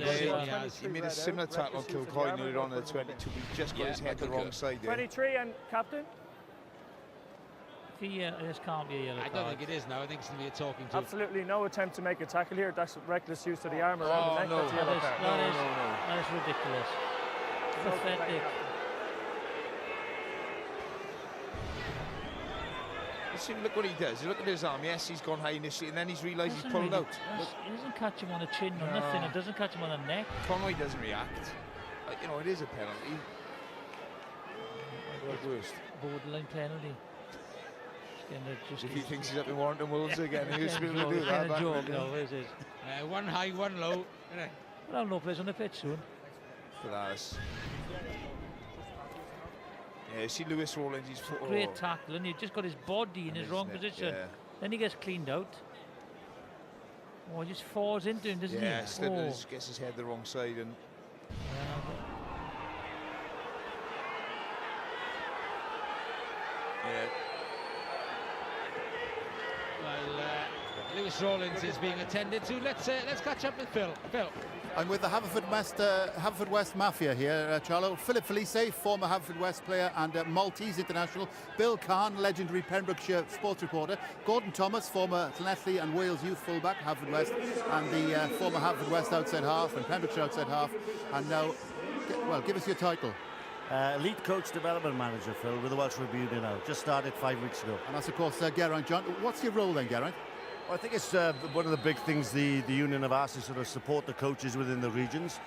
He made a similar tackle on Kilcoyne earlier on at the 22. He just got his head the wrong side there. 23 and captain? This can't be a yellow card. I don't think it is now. I think it's going to be a talking to. Absolutely no attempt to make a tackle here. That's reckless use of the arm around the neck. No. That's a yellow card. That is ridiculous. Pathetic. See, look what he does. Look at his arm. Yes, he's gone high initially, and then he's realised he's pulled out. He doesn't catch him on the chin or nothing. It doesn't catch him on the neck. Conway doesn't react. You know, it is a penalty. At worst. Borderline penalty. If he thinks he's up in Warrington Wolves again, he used to be able to do that. One high, one low. We'll have no players on the pitch soon. For that. Yeah, you see Lewis Rawlins, he's... Great tackle, and he just got his body in his wrong position. Yeah. Then he gets cleaned out. Oh, he just falls into him, doesn't he? Yeah, gets his head the wrong side and... Well, Lewis Rawlins is being attended to. Let's catch up with Phil. Phil. I'm with the Haverfordwest Mafia here, Charlo. Philip Felice, former Haverfordwest player and Maltese international. Bill Kahn, legendary Pembrokeshire sports reporter. Gordon Thomas, former Llanelli and Wales youth fullback, Haverfordwest, and the former Haverfordwest outside half and Pembrokeshire outside half. And now, well, give us your title. Elite Coach Development Manager, Phil, with the Welsh Rugby Union now. Just started 5 weeks ago. And that's, of course, Geraint John. What's your role then, Geraint? Well, I think it's one of the big things the union have asked is sort of support the coaches within the regions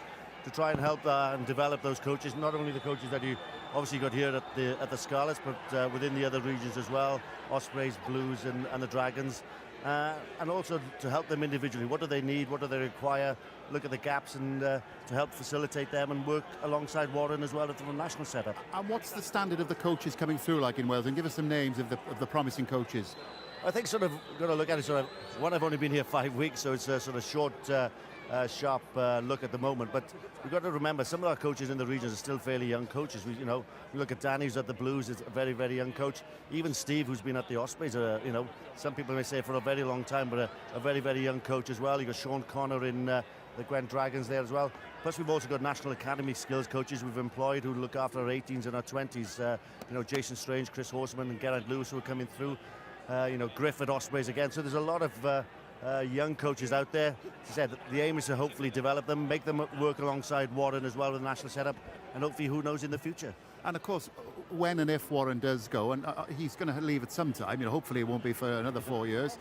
to try and help and develop those coaches, not only the coaches that you obviously got here at the Scarlets, but within the other regions as well, Ospreys, Blues and the Dragons, and also to help them individually. What do they need? What do they require? Look at the gaps and to help facilitate them and work alongside Warren as well from a national setup. And what's the standard of the coaches coming through like in Wales? And give us some names of the promising coaches. I think sort of got to look at it sort of, one, I've only been here 5 weeks, so it's a sort of short, sharp look at the moment. But we've got to remember, some of our coaches in the regions are still fairly young coaches. We look at Danny, who's at the Blues, is a very, very young coach. Even Steve, who's been at the Ospreys, some people may say for a very long time, but a very, very young coach as well. You've got Sean Connor in the Gwent Dragons there as well. Plus, we've also got National Academy skills coaches we've employed who look after our 18s and our 20s. Jason Strange, Chris Horseman and Geraint Lewis who are coming through. Griff at Ospreys again. So there's a lot of young coaches out there. As I said, the aim is to hopefully develop them, make them work alongside Warren as well with the national setup, and hopefully who knows in the future. And of course, when and if Warren does go, and he's going to leave at some time, hopefully it won't be for another 4 years.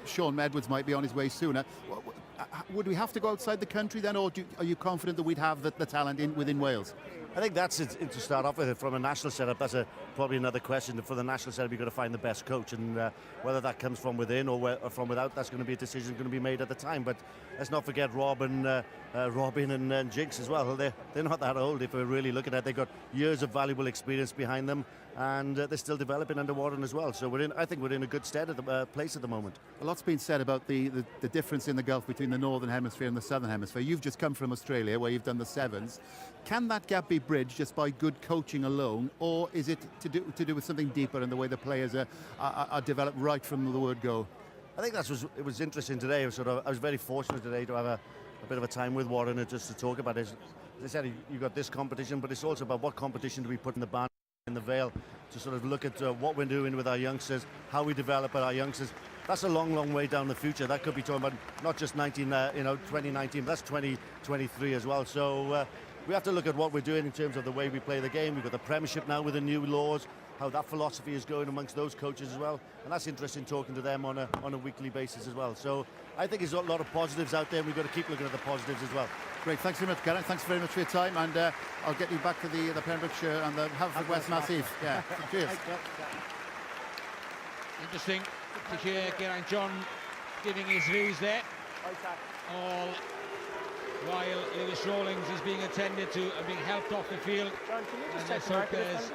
Sean Edwards might be on his way sooner. would we have to go outside the country then, or are you confident that we'd have the talent within Wales? I think that's it, to start off with. From a national setup, that's probably another question. For the national setup, you've got to find the best coach, and whether that comes from within or from without, that's going to be a decision going to be made at the time. But let's not forget Robin and Jinx as well. They're not that old if we're really looking at it. They've got years of valuable experience behind them, and they're still developing under Warren as well. So I think we're in a good stead at the place at the moment. A lot's been said about the difference in the gulf between the Northern Hemisphere and the Southern Hemisphere. You've just come from Australia, where you've done the sevens. Can that gap be bridged just by good coaching alone, or is it to do with something deeper in the way the players are developed right from the word go? I think it was interesting today. I was very fortunate today to have a bit of a time with Warren just to talk about it. As I said, you've got this competition, but it's also about what competition do we put in the band, in the Vale, to sort of look at what we're doing with our youngsters, how we develop our youngsters. That's a long, long way down the future. That could be talking about not just 2019, but that's 2023 as well. So we have to look at what we're doing in terms of the way we play the game. We've got the Premiership now with the new laws, how that philosophy is going amongst those coaches as well, and that's interesting talking to them on a weekly basis as well. So I think there's a lot of positives out there, and we've got to keep looking at the positives as well. Great, thanks very much, Gareth. Thanks very much for your time, and I'll get you back to the Pembrokeshire and the Haverfordwest Massive. Yeah, cheers. Interesting to hear Geraint John giving his views there. All while Lewis Rawlings is being attended to and being helped off the field. And let's hope there's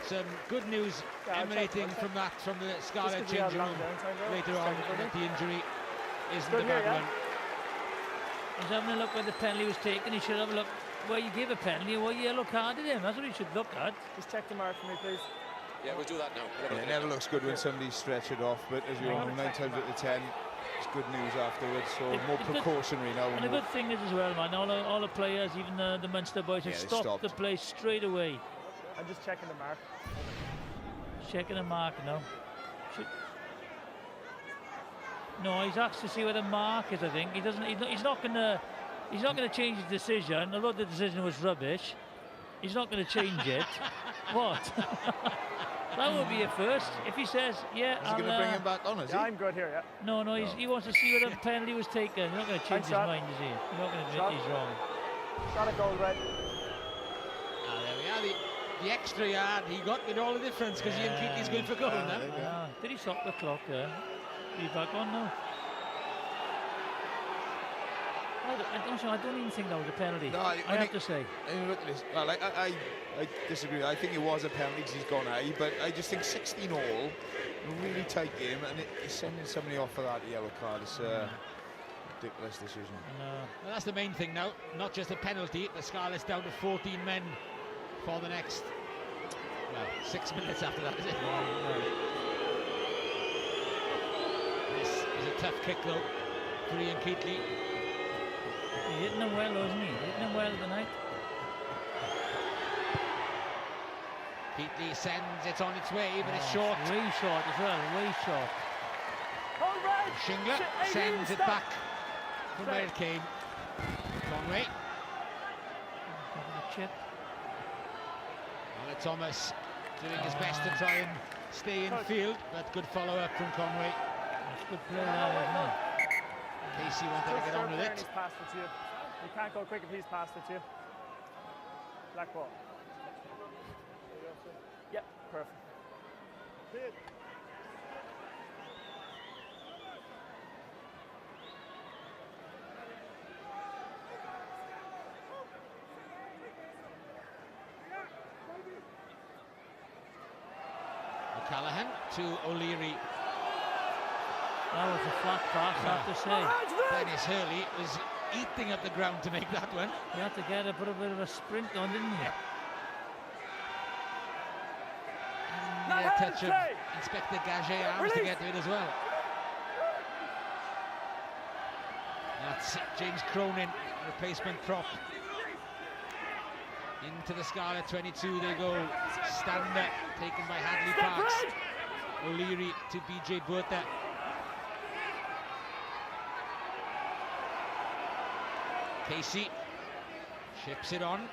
some good news emanating from the Scarlet change room later on, that the injury isn't a bad one. He's having a look where the penalty was taken. He should have a look where you gave a penalty and where you yellow carded him. That's what he should look at. Just check the mark for me, please. Yeah, we'll do that now. It never looks good when somebody's stretched it off, but as you all know, 9 times out of 10, it's good news afterwards, so more precautionary now. And the good thing is as well, man, all the players, even the Munster boys, have stopped the play straight away. I'm just checking the mark. Checking the mark now. No, he's asked to see where the mark is. I think he doesn't. He's not going to change his decision. Although the decision was rubbish, he's not going to change it. What? That would be a first. If he says, yeah, is he going to bring him back on, is he? I'm good here, yeah. No, he wants to see where the penalty was taken. He's not going to change his mind, is he? He's not going to admit he's wrong. Shot a goal, Red. There we are, the extra yard. He got with all the difference because Ian Keatley's going for goal now. Did he stop the clock there? Is he back on now? I don't even think that was a penalty. No, I have to say. Look at this. Well, I disagree. I think it was a penalty because he's gone high, but I just think 16 all, a really tight game, and it's sending somebody off for that yellow card. It's a ridiculous decision. Well, that's the main thing now. Not just a penalty. The Scarlets down to 14 men for the next 6 minutes after that, is it? This is a tough kick though for Ian Keatley. He's hitting them well, isn't he? Hitting them well tonight. Keatley sends it on its way, but it's short. Way short as well, way short. Shingler sends it back from where it came. Conway. Chip. Thomas doing his best to try and stay in field, but good follow-up from Conway. That's good play there, isn't it? Casey wanted to get on with it. You can't go quick if he's passed it to you. Black ball. Yep, perfect. O'Callaghan to O'Leary. That was a flat pass, I have to say. Dennis Hurley was eating up the ground to make that one. You had to put a bit of a sprint on, didn't you? And a touch of Inspector Gagé arms to get to it as well. That's James Cronin, replacement prop. Into the Scarlet 22 they go. Stander taken by Hadley Parks. O'Leary to BJ Burta. Casey ships it on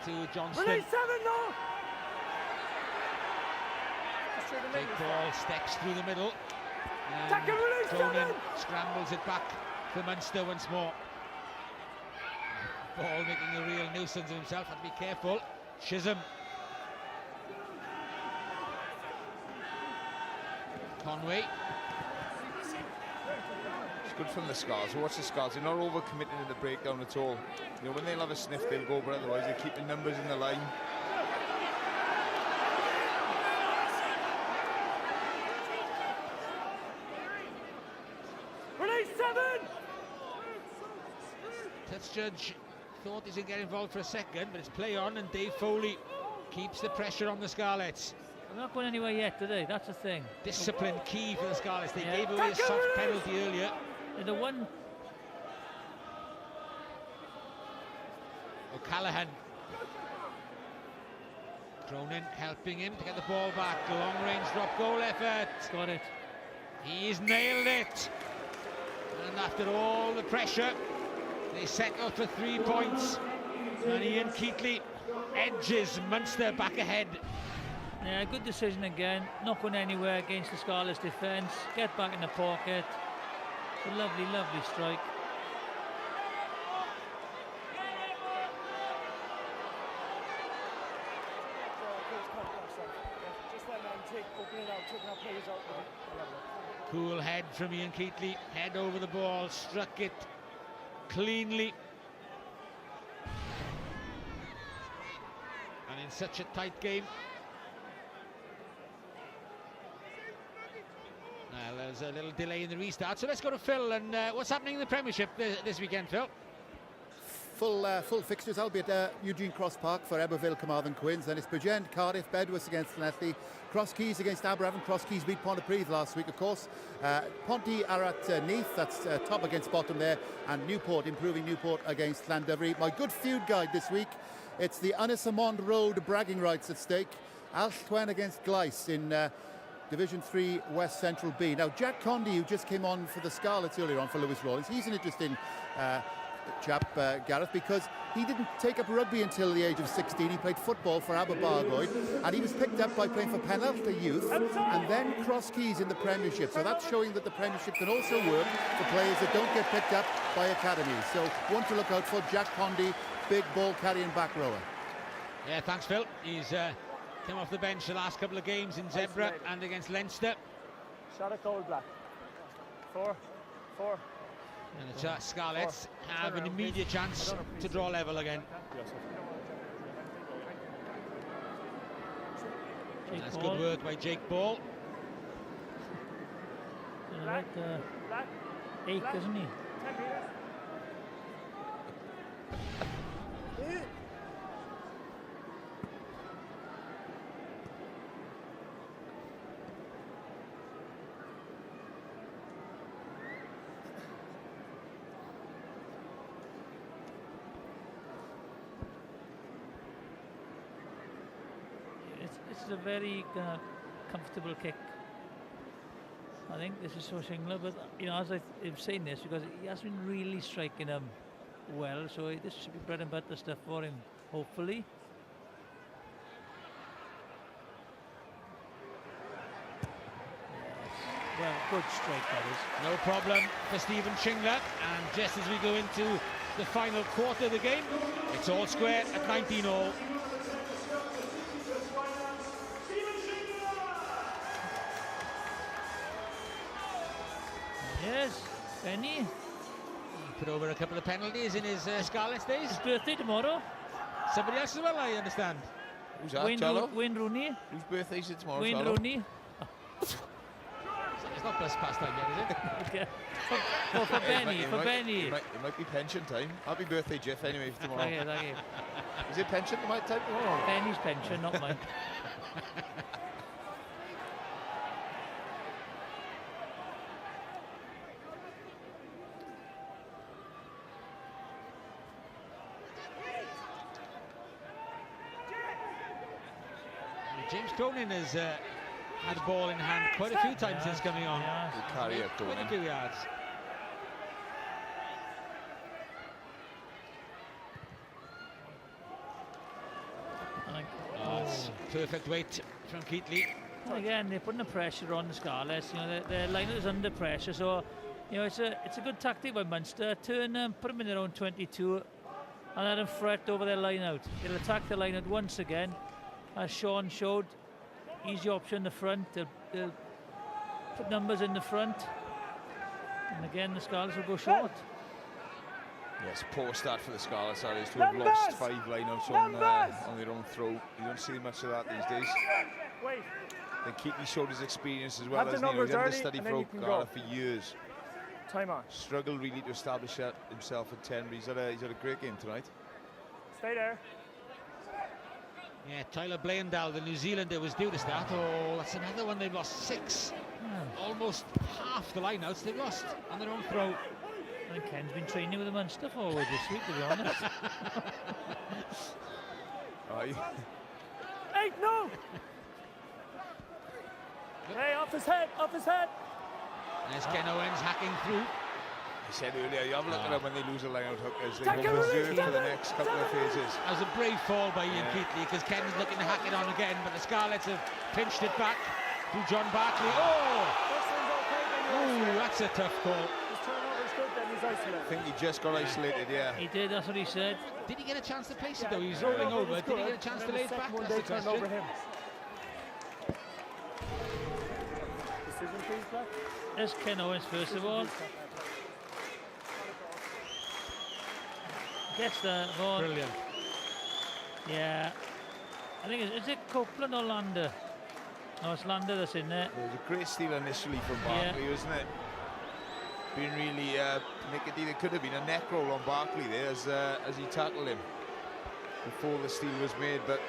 to Johnston. Release 7, no! Jake Paul steps through the middle. Cronin scrambles it back for Munster once more. Ball making a real nuisance of himself, have to be careful. Chisholm. Conway. It's good from the Scars. Watch the Scars. They're not over-committing in the breakdown at all. You know, when they'll have a sniff, they'll go, but otherwise they're keeping numbers in the line. Release 7! Touch judge thought he's going to get involved for a second, but it's play on, and Dave Foley keeps the pressure on the Scarlets. They're not going anywhere yet, do they? That's the thing. Discipline key for the Scarlets. They gave away a soft penalty earlier. And the one... O'Callaghan. Cronin helping him to get the ball back. Long-range drop goal effort. Got it. He's nailed it. And after all the pressure, they settle for 3 points. And Ian Keatley edges Munster back ahead. Yeah, good decision again. Not going anywhere against the Scarlets defence. Get back in the pocket. It's a lovely, lovely strike. Cool head from Ian Keatley. Head over the ball, struck it cleanly. And in such a tight game. Well, there's a little delay in the restart, so let's go to Phil. And what's happening in the Premiership this weekend, Phil? Full fixtures, albeit Eugene Cross Park for Eberville, Carmarthen, Quins. Then it's Bridgend, Cardiff, Bedwas against Llanelli, Cross Keys against Aberafon. Cross Keys beat Pontypridd last week, of course. Ponty are at Neath, that's top against bottom there. And Newport, improving Newport against Llandovery. My good feud guide this week, it's the Ynys Road bragging rights at stake. Alltwen against Gleis in Division 3 West Central B. Now, Jack Condy, who just came on for the Scarlets earlier on for Lewis Rawlins, he's an interesting chap, Gareth, because he didn't take up rugby until the age of 16. He played football for Aberbargoed, and he was picked up by playing for Penalty Youth and then Cross Keys in the Premiership. So that's showing that the Premiership can also work for players that don't get picked up by academies. So one to look out for, Jack Condy, big ball carrying back rower. Yeah, thanks, Phil. He's come off the bench the last couple of games in Zebra and against Leinster. Shot at gold black. 4. And the Scarlets have an immediate chance to draw level again. That's good work by Jake Ball. Right, Ache, isn't he? It's a very comfortable kick. I think this is so singular, but you know, as I've seen this, because he has been really striking him well, so this should be bread and butter stuff for him, hopefully. Yes. Well, good strike that is. No problem for Stephen Chingler, and just as we go into the final quarter of the game, it's all square at 19-all. Yes, Benny. He put over a couple of penalties in his Scarlets days. His birthday tomorrow. Somebody else as well, I understand. Who's that, Wayne Rooney. Whose birthday is it tomorrow, Wayne Rooney. It's not bus past time yet, is it? Okay. For Benny, It might be pension time. Happy birthday, Jeff, anyway, for tomorrow. Thank you. Is it pension time tomorrow? Benny's pension, not mine. James Cronin has had a ball in hand quite a few times since coming on. Good carrier, Cronin. 22 yards. Oh, perfect weight from Keatley. Again, they're putting the pressure on the Scarlets. You know, their line is under pressure, so You know, it's a good tactic by Munster. Turn them, put them in their own 22, and let them fret over their line out. They'll attack the line out once again, as Sean showed. Easy option in the front. They'll put numbers in the front, and again the Scarlets will go short. Yes, poor start for the Scarlets. That is to have lost 5 lineouts on their own throw. You don't see much of that these days. Then Keatley showed his experience as well, hasn't he? He's understudy for O'Gara for years. Time on. Struggled really to establish himself at 10, but he's had a great game tonight. Stay there. Yeah, Tyler Blandall, the New Zealander, was due to start. Oh, that's another one. They've lost 6. Almost half the lineouts they've lost on their own throw. I think Ken's been training with the Munster forward this week, to be honest. Hey, no! Hey, off his head, off his head! There's Ken Owens hacking through. I said earlier, you have a look at them when they lose a line-out hookers. They've got reserved for the next couple of phases. That was a brave fall by Ian Keatley, because Ken is looking to hack it on again, but the Scarlets have pinched it back through John Barkley. Oh, that's a tough call. I think he just got isolated, yeah. He did, that's what he said. Did he get a chance to place it though? He was rolling over. Did he get a chance to lay it back? That's the question. Decision, please, Black. There's Ken Owens first of all. Gets the ball. Brilliant. Yeah. I think is it Copeland or Lander? No, it's Lander that's in there. It was a great steal initially from Barkley, wasn't it? Being really nickety. There could have been a neck roll on Barkley there as he tackled him before the steal was made, but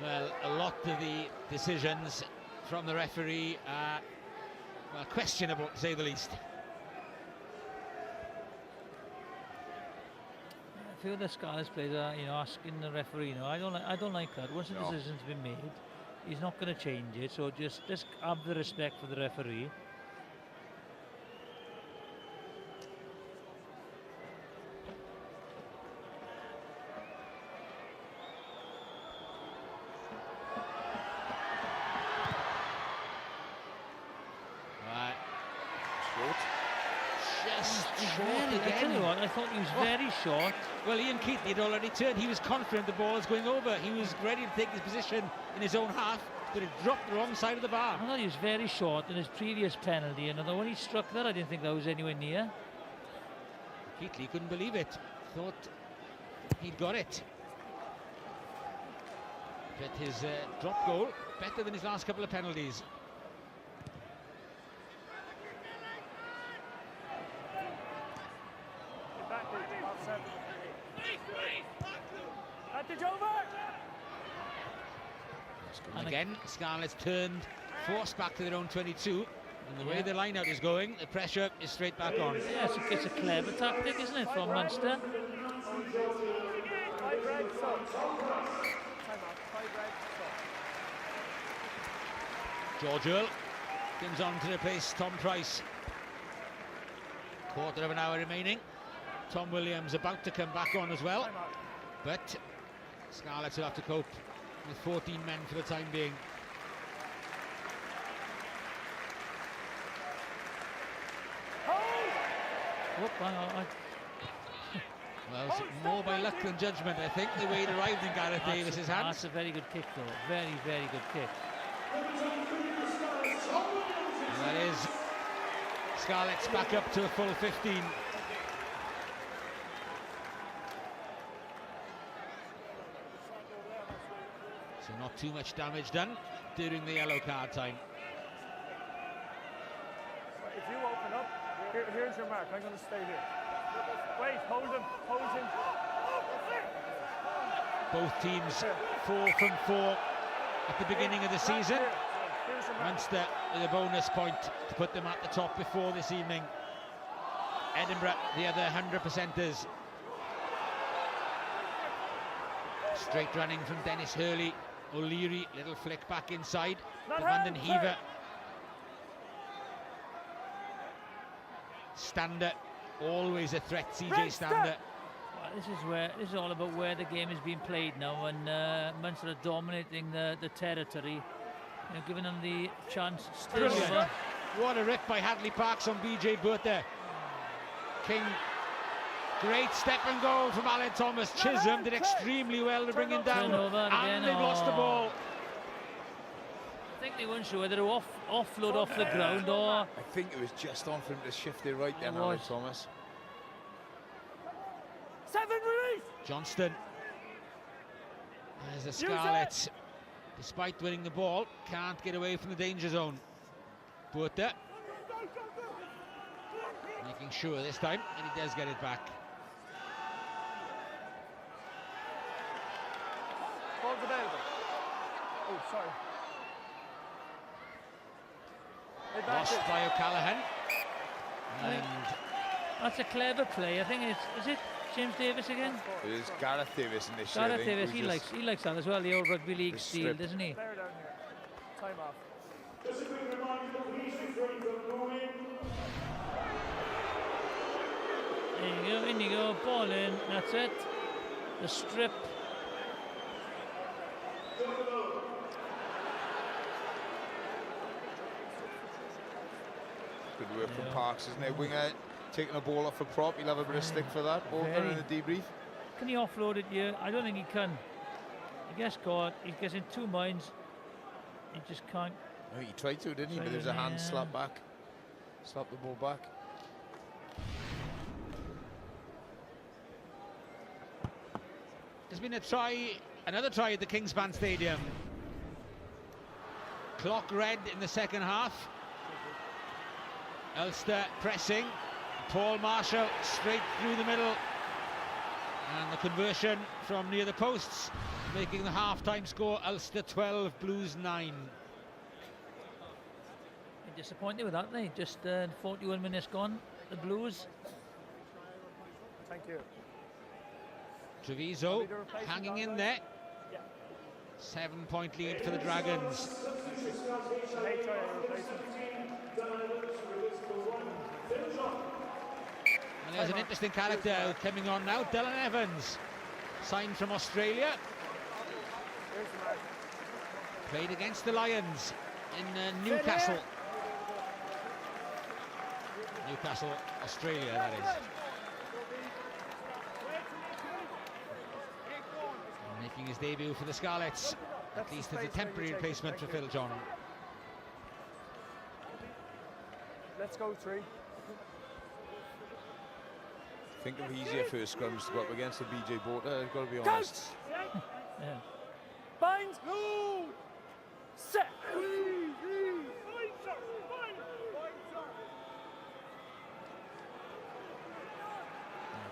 well, a lot of the decisions from the referee are well, questionable to say the least. I feel the Scarlets players are, asking the referee. I don't like that. Once the decision's been made, he's not going to change it. So just have the respect for the referee. I thought he was very short. Well, Ian Keatley had already turned. He was confident the ball was going over. He was ready to take his position in his own half, but it dropped the wrong side of the bar. I thought he was very short in his previous penalty, and when he struck that, I didn't think that was anywhere near. Keatley couldn't believe it. Thought he'd got it. But his drop goal, better than his last couple of penalties. And again, Scarlets turned, forced back to their own 22. And the way the line-out is going, the pressure is straight back on. Yeah, it's a clever tactic, isn't it, from Munster? George Earl comes on to replace Tom Price. Quarter of an hour remaining. Tom Williams about to come back on as well. But Scarlets will have to cope with 14 men for the time being. Well, it's more by luck than judgment, I think, the way it arrived in Gareth Davis's hands. That's a very good kick, though. Very, very good kick. And that is Scarlets back up to a full 15. So not too much damage done during the yellow card time. If you open up, here's your mark. I'm going to stay here. Wait, hold him, hold him. Both teams 4 from 4 at the beginning of the season. Munster with a bonus point to put them at the top before this evening. Edinburgh, the other 100%ers. Straight running from Dennis Hurley. O'Leary, little flick back inside. Van den Heever. Stander, always a threat, CJ Stander. Well, this is all about where the game is being played now, and Munster are dominating the territory. giving them the chance. Still over. What a rip by Hadley Parks on BJ Butler. King, great step and goal from Alan Thomas. Chisholm did extremely well to bring him down, and they've lost the ball. I think they weren't sure whether to offload off the ground or... I think it was just on for him to shift it right then, Alan Thomas. 7 release! Johnston. As the Scarlets, despite winning the ball, can't get away from the danger zone. Butler making sure this time, and he does get it back. Ball's available. Oh, sorry. Lost by O'Callaghan. And that's a clever play. I think is it James Davis again? It is Gareth Davis initially. Gareth Davis, he likes that as well, the old rugby league steel, doesn't he? Player down here. Time off. Just a quick reminder, please refrain from moving. There you go, in you go, ball in, that's it. The strip. Good work from Parks, isn't it? Winger taking a ball off a prop, he'll have a bit of stick for that. Ball done in the debrief. Can he offload it here? I don't think he can. He gets caught, he gets in two minds. He just can't. Oh, he tried to, didn't he? But there's a hand slap back. Slap the ball back. There's been another try at the Kingspan Stadium. Clock red in the second half. Ulster pressing. Paul Marshall straight through the middle. And the conversion from near the posts, making the half-time score Ulster 12, Blues 9. Disappointed with that, they just 41 minutes gone. The Blues. Thank you. Treviso hanging in there. 7-point lead for the Dragons. And there's an interesting character coming on now, Dylan Evans, signed from Australia. Played against the Lions in Newcastle. Newcastle, Australia, that is. Making his debut for the Scarlets, at least as a temporary replacement for Phil John. Let's go, 3. Think of easier first scrums to go up against the BJ Border, I've got to be honest. Yeah. Bind! Set!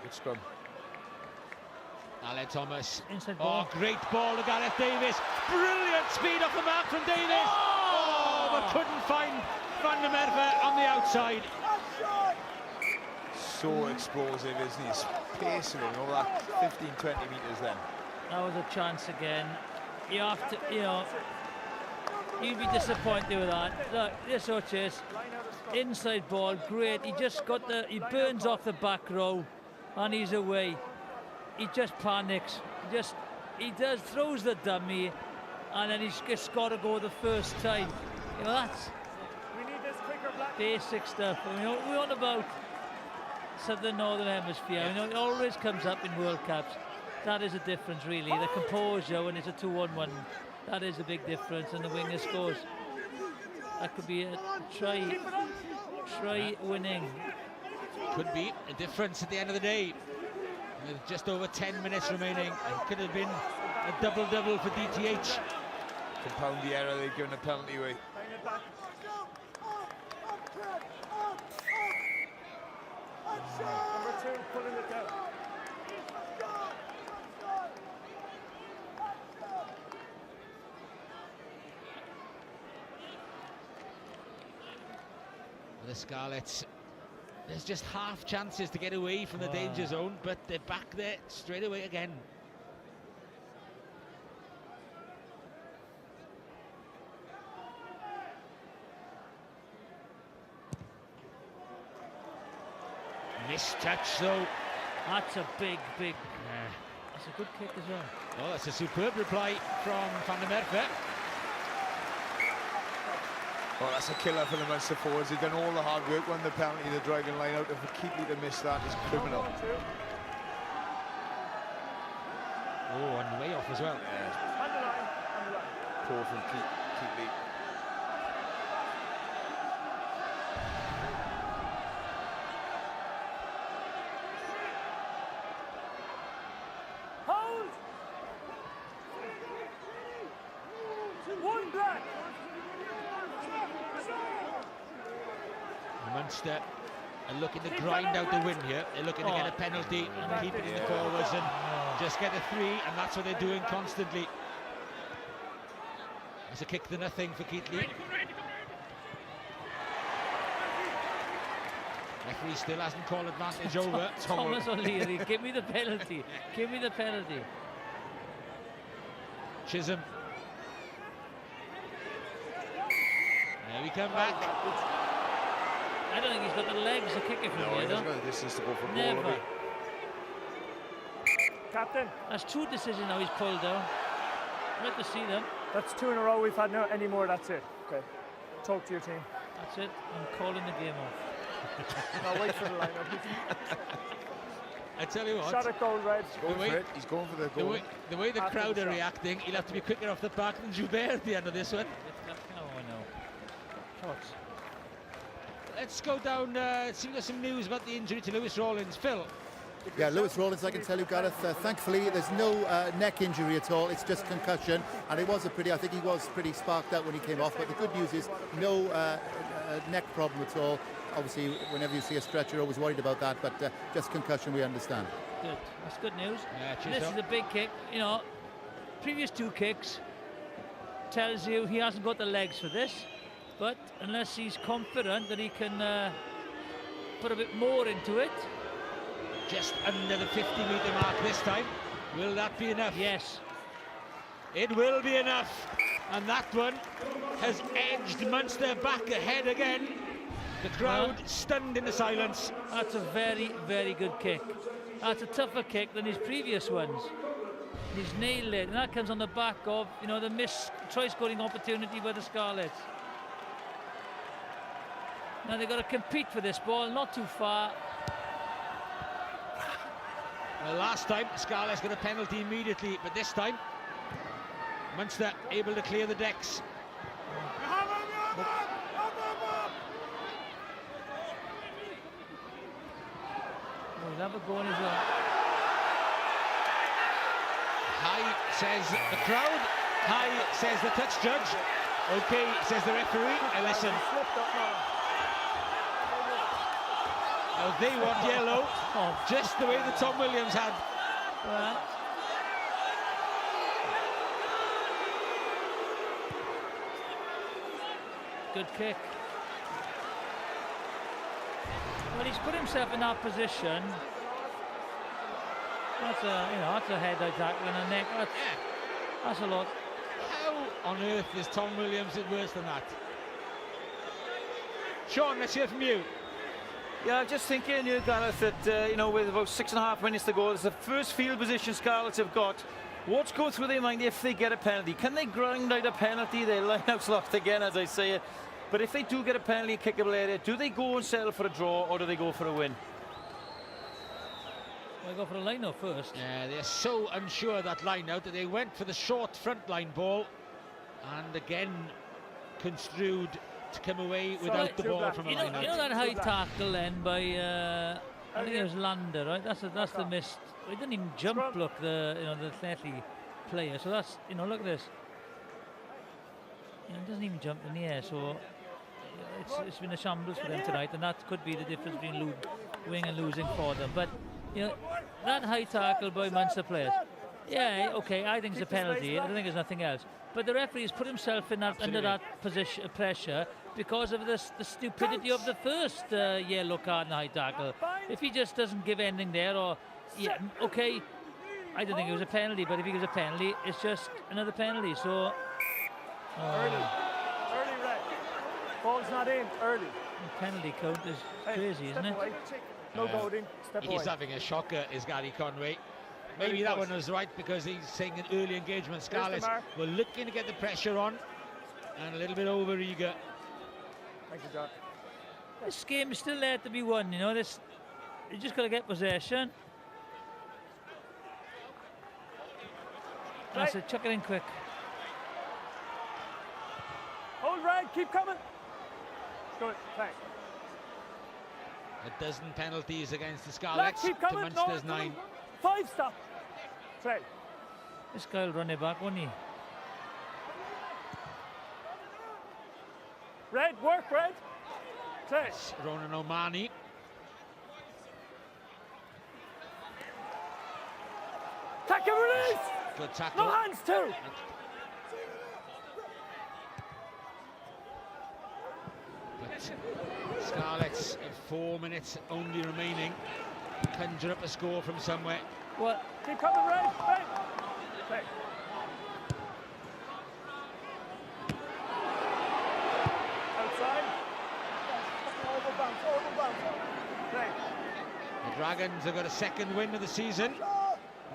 Good scrum. Alan Thomas. Inside ball. Oh, great ball to Gareth Davis. Brilliant speed off the mark from Davis. Oh, but couldn't find Van der Merwe on the outside. So explosive, isn't he? He's pacing him over that 15-20 metres then. That was a chance again. You have to, you'd be disappointed with that. Look, this is inside ball, great. He just got he burns off the back row and he's away. He just panics. He throws the dummy and then he's just got to go the first time. That's basic stuff. We're on about Southern Northern Hemisphere. It always comes up in World Cups. That is a difference, really. The composure when it's a 2-1-1. That is a big difference, and the winger scores. That could be a try winning. Could be a difference at the end of the day. With just over 10 minutes remaining, it could have been a double-double for DTH. Compound the error, they've given a penalty away. Number 2, pulling it down. The Scarlets, there's just half chances to get away from the danger zone, but they're back there straight away again. Missed touch though. That's a big. That's a good kick as well. Oh, that's a superb reply from Van der Merwe. Well, that's a killer for the Munster forwards. They've done all the hard work, won the penalty, the driving line out, and for Keatley to miss that is criminal. Oh, and way off as well. Poor from Keatley. Hold! One black! Munster are looking to grind out the win here. They're looking to get a penalty and keep it in the forwards and just get a 3, and that's what they're doing constantly. It's a kick to nothing for Keatley. Referee still hasn't called advantage over. Thomas O'Leary, give me the penalty. Give me the penalty. Chisholm. There we come back. I don't think he's got the legs to kick it from No, here, he though. hasn't got the distance to go for Never. goal, have Captain. That's 2 decisions now he's pulled down. Good to see them. That's 2 in a row. We've had no any more. That's it. Okay. Talk to your team. That's it. I'm calling the game off. I'll wait for the lineup. I tell you what. Shot at goal, Red. He's going for the goal. The way the crowd are reacting, he'll have to be quicker off the park than Joubert at the end of this one. Oh, I know. Shots. Let's go down, see if there's some news about the injury to Lewis Rawlins. Phil. Yeah, Lewis Rawlins, I can tell you, Gareth, thankfully there's no neck injury at all. It's just concussion, and I think he was pretty sparked out when he came off, but the good news is no neck problem at all. Obviously, whenever you see a stretcher, you're always worried about that, but just concussion, we understand. Good. That's good news. Yeah, this is a big kick. You know, previous 2 kicks tells you he hasn't got the legs for this, but unless he's confident that he can put a bit more into it. Just under the 50-metre mark this time. Will that be enough? Yes. It will be enough. And that one has edged Munster back ahead again. The crowd stunned into silence. That's a very, very good kick. That's a tougher kick than his previous ones. He's nailed it, and that comes on the back of, you know, the missed try-scoring opportunity by the Scarlets. Now they've got to compete for this ball, not too far. Well, last time, Scarlets got a penalty immediately, but this time, Munster able to clear the decks. He'll have a go on his own. High, says the crowd. High, says the touch judge. Okay, says the referee. And listen. Now they want yellow, just the way that Tom Williams had. Well, good kick. Well, he's put himself in that position. That's a head-eye tackle and a neck. That's a lot. How on earth is Tom Williams it worse than that? Sean, let's hear from you. Yeah, I'm just thinking, Gareth, that you know, with about 6.5 minutes to go, it's the first field position Scarlets have got. What's going through their mind if they get a penalty? Can they grind out a penalty? Their lineout's lost again, as I say it. But if they do get a penalty in kickable area, do they go and settle for a draw, or do they go for a win? Well, go for a line-out first. Yeah, they're so unsure of that line-out that they went for the short front-line ball, and again construed to come away without the ball from a line-out. You know that high tackle then by I think it was Lander, right? That's the missed. He didn't even jump. Look, the Thethley player. So that's, look at this. He doesn't even jump in the air. So it's been a shambles for them tonight, and that could be the difference between winning and losing for them. But that high tackle by Munster players. Yeah, okay, I think it's a penalty. I don't think there's nothing else. But the referee has put himself in that under that position pressure because of the stupidity of the first yellow card in the high tackle. If he just doesn't give anything there, or okay, I don't think it was a penalty. But if he gives a penalty, it's just another penalty. So early red. Ball's not in early. The penalty count is crazy, isn't it? No goading. Step away. He's having a shocker, is Gary Conway. Maybe that one was right because he's saying an early engagement. Scarlets were looking to get the pressure on and a little bit over eager. Thank you, John. This game is still there to be won, you know. This, you just got to get possession. That's it, chuck it in quick. Hold Red, keep coming. Good, thanks. A dozen penalties against the Scarlets keep to coming. Munster's No, 9. 5, stop. Trey. This guy will run it back, won't he? Red, work, Red. Trey. Ronan O'Mahony. Tackle release. Good tackle. No hands too. But Scarlets, 4 minutes only remaining, conjure up a score from somewhere. What? Keep coming, Red. Red. Trey. Outside. Over bounce. Trey. The Dragons have got a second win of the season.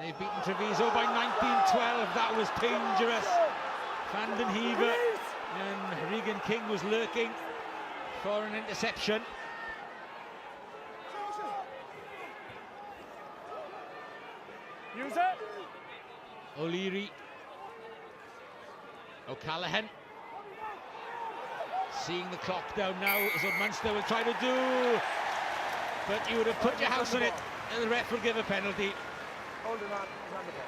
They've beaten Treviso by 19-12. That was dangerous. Van den Heever and Regan King was lurking for an interception. Use it. O'Leary. O'Callaghan. Seeing the clock down now is what Munster will try to do. But you would have put your house on it, and the ref will give a penalty. Hold him on. He's on the ball.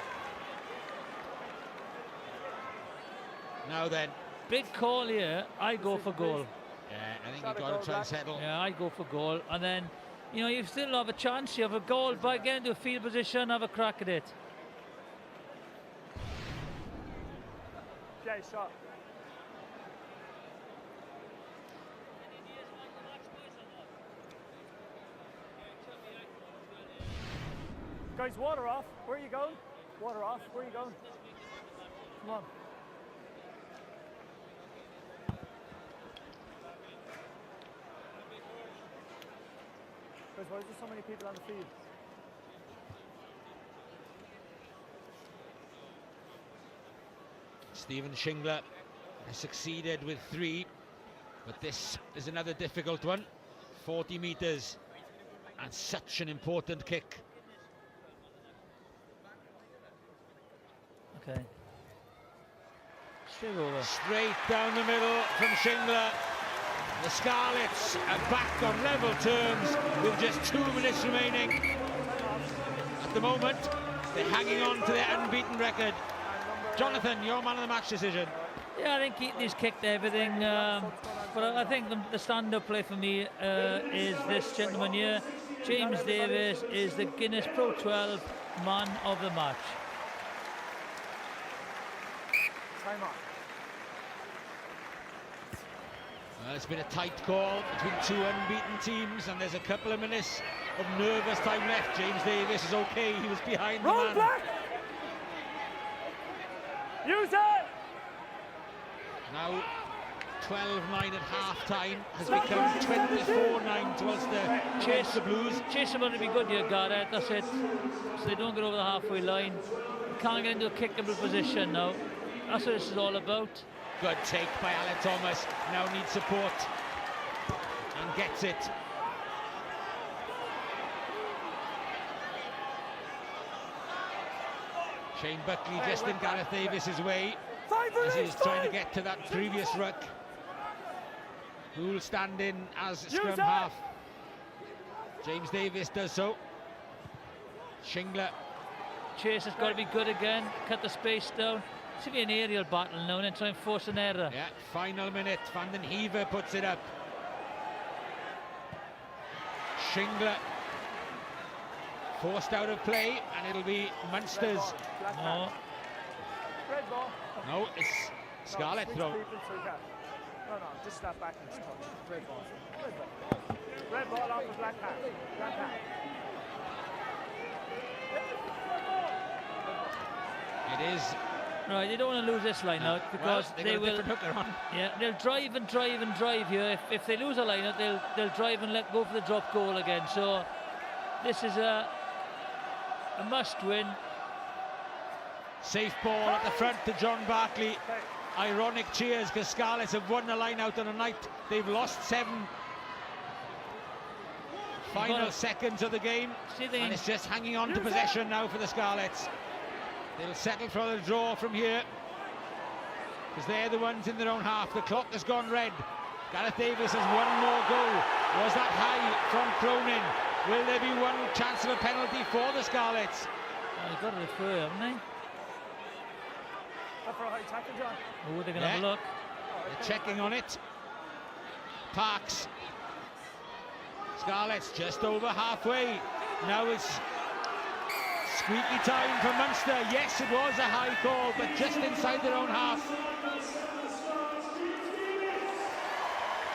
Now then. Big call here. I go for goal. Yeah, I think you've got to try and settle. Yeah, I go for goal. And then, you know, you still have a chance. You have a goal, but get into a field position, have a crack at it. Okay, shot. Guys, water off. Where are you going? Water off. Where are you going? Come on. Guys, why is there so many people on the field? Stephen Shingler has succeeded with 3, but this is another difficult one. 40 metres and such an important kick. Okay. Straight over. Straight down the middle from Shingler. The Scarlets are back on level terms with just 2 minutes remaining. At the moment, they're hanging on to their unbeaten record. Jonathan, your man of the match decision. Yeah, I think Keatoney's kicked everything, but I think the stand-up play for me is this gentleman here. James Davis is the Guinness Pro 12 man of the match. Time on. Well, it's been a tight call between 2 unbeaten teams, and there's a couple of minutes of nervous time left. James Davis is okay, he was behind the man. Black. Use it! Now 12-9 at half-time has become 24-9 to Ulster. Chase the Blues. Chase them to be good here, Garrett, that's it. So they don't get over the halfway line. Can't get into a kickable position now. That's what this is all about. Good take by Alan Thomas. Now needs support and gets it. Shane Buckley just in Gareth Davis's way as he was trying to get to that previous ruck. Who will stand in as scrum half? James Davis does so. Shingler. Chase has got to be good again. Cut the space down. It's going to be an aerial battle now and then try and force an error. Yeah, final minute. Van den Heever puts it up. Shingler forced out of play, and it'll be Munster's. No. Red ball. No, it's Scarlet throw. No, just step back and touch. Red ball. Red ball. Red ball off the black hat. Black hat. It is. Right, they don't want to lose this line out because they will. Yeah, they'll drive and drive and drive here. If they lose a line out, they'll drive and go for the drop goal again. So this is a must win. Safe ball at the front to John Barkley. ironic cheers because Scarlets have won the line out on a night they've lost 7. Final seconds of the game, and it's just hanging on to possession now for the Scarlets. They'll settle for the draw from here because they're the ones in their own half. The clock has gone red. Gareth Davies has one more goal. Was that high from Cronin? Will there be one chance of a penalty for the Scarlets? They've got to refer, haven't they? Up for a high tackle, John. Oh, they're going to have a look. They're checking on it. Parks. Scarlets just over halfway. Now it's squeaky time for Munster. Yes, it was a high call, but just inside their own half.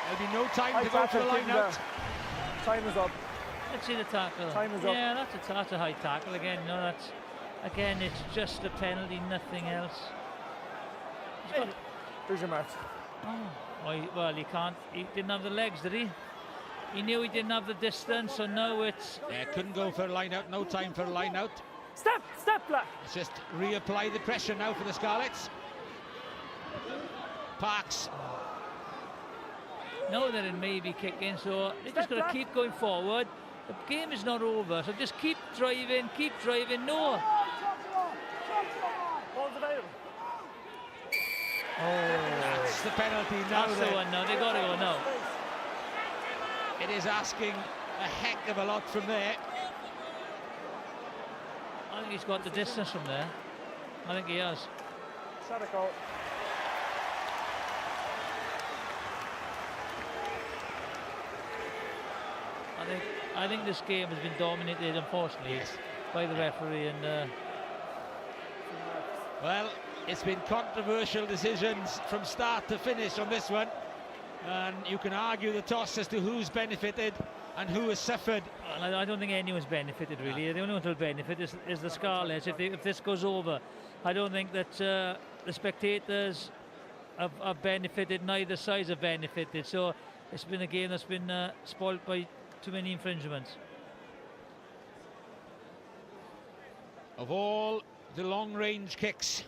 There'll be no time to go for the line out. Time is up. Let's see the tackle. Time is up. Yeah, that's a high tackle again. No, that's again. It's just a penalty, nothing else. Where's your match? Oh, well, he can't. He didn't have the legs, did he? He knew he didn't have the distance, so now it's... Yeah, couldn't go for a line out, no time for a line out. Step, Black! Let's just reapply the pressure now for the Scarlets. Parks. Know that it may be kicking, so they just got to keep going forward. The game is not over, so just keep driving, no. Ball's available. Oh, that's the penalty now. That's the one now, they got to go now. It is asking a heck of a lot from there. I think he's got the distance from there. I think he has. Shot a goal. I think this game has been dominated, unfortunately, by the referee. And well, it's been controversial decisions from start to finish on this one, and you can argue the toss as to who's benefited and who has suffered. Well, I don't think anyone's benefited really. The only one who will benefit is the Scarlets if this goes over. I don't think that the spectators have benefited. Neither sides have benefited. So it's been a game that's been spoilt by too many infringements. Of all the long-range kicks,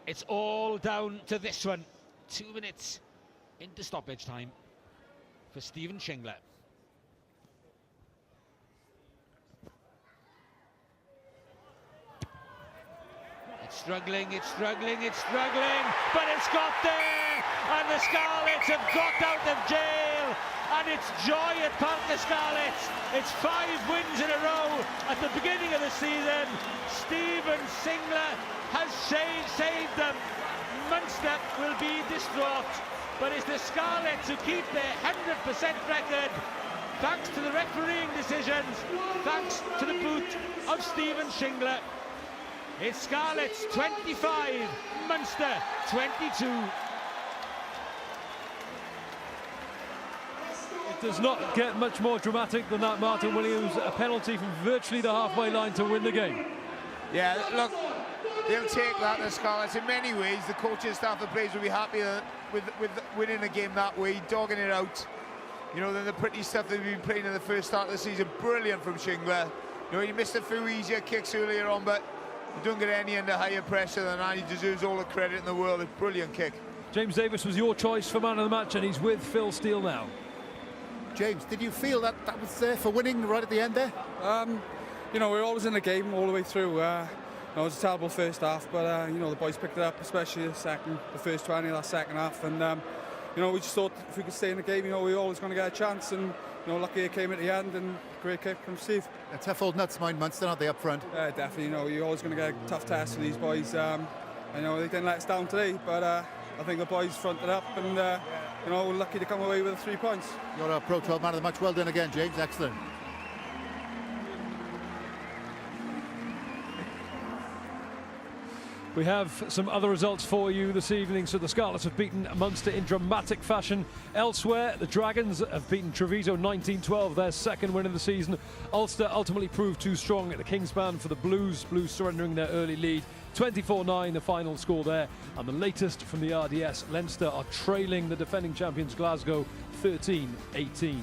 it's all down to this one. 2 minutes into stoppage time for Stephen Shingler. It's struggling, but it's got there, and the Scarlets have got out of jail, and it's joy at Parc des Scarlets. It's 5 wins in a row at the beginning of the season. Stephen Shingler has saved them. Munster will be distraught, but it's the Scarlets who keep their 100% record, thanks to the refereeing decisions, thanks to the boot of Stephen Shingler. It's Scarlets 25, Munster 22. It does not get much more dramatic than that, Martin Williams. A penalty from virtually the halfway line to win the game. Yeah, look, they'll take that, the Scarlets. In many ways, the coaching staff, the players will be happy with winning the game that way, dogging it out. You know, then the pretty stuff they've been playing in the first start of the season, brilliant from Shingler. You know, he missed a few easier kicks earlier on, but he don't get any under higher pressure than that. He deserves all the credit in the world. A brilliant kick. James Davis was your choice for man of the match, and he's with Phil Steele now. James, did you feel that was there for winning right at the end there? You know, we're always in the game all the way through. It was a terrible first half, but you know, the boys picked it up, especially the first 20 of that second half, and you know, we just thought if we could stay in the game, you know, we were always going to get a chance, and you know, lucky it came at the end, and great kick from Steve. A tough old nuts mind Munster, aren't they, up front? Yeah, definitely. You know, you're always going to get a tough test for these boys. You know, they didn't let us down today, but I think the boys fronted up, and you know, we're lucky to come away with the 3 points. You're a Pro 12 man of the match. Well done again, James. Excellent. We have some other results for you this evening. So the Scarlets have beaten Munster in dramatic fashion. Elsewhere, the Dragons have beaten Treviso 19-12, their second win of the season. Ulster ultimately proved too strong at the Kingspan for the Blues. Blues surrendering their early lead. 24-9 the final score there. And the latest from the RDS, Leinster are trailing the defending champions Glasgow 13-18.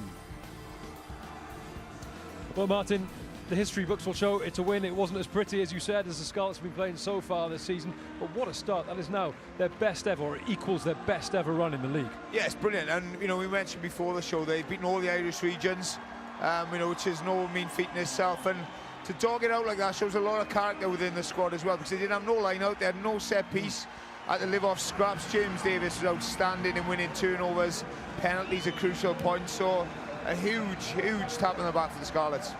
Well, Martin, the history books will show it's a win. It wasn't as pretty, as you said, as the Scarlets have been playing so far this season, but what a start. That is now their best ever, or equals their best ever run in the league. Yeah, it's brilliant, and you know, we mentioned before the show they've beaten all the Irish regions, you know, which is no mean feat in itself, and to dog it out like that shows a lot of character within the squad as well, because they didn't have no line out, they had no set piece, had to live off scraps. James Davis was outstanding in winning turnovers, penalties at crucial points, so a huge tap on the back for the Scarlets.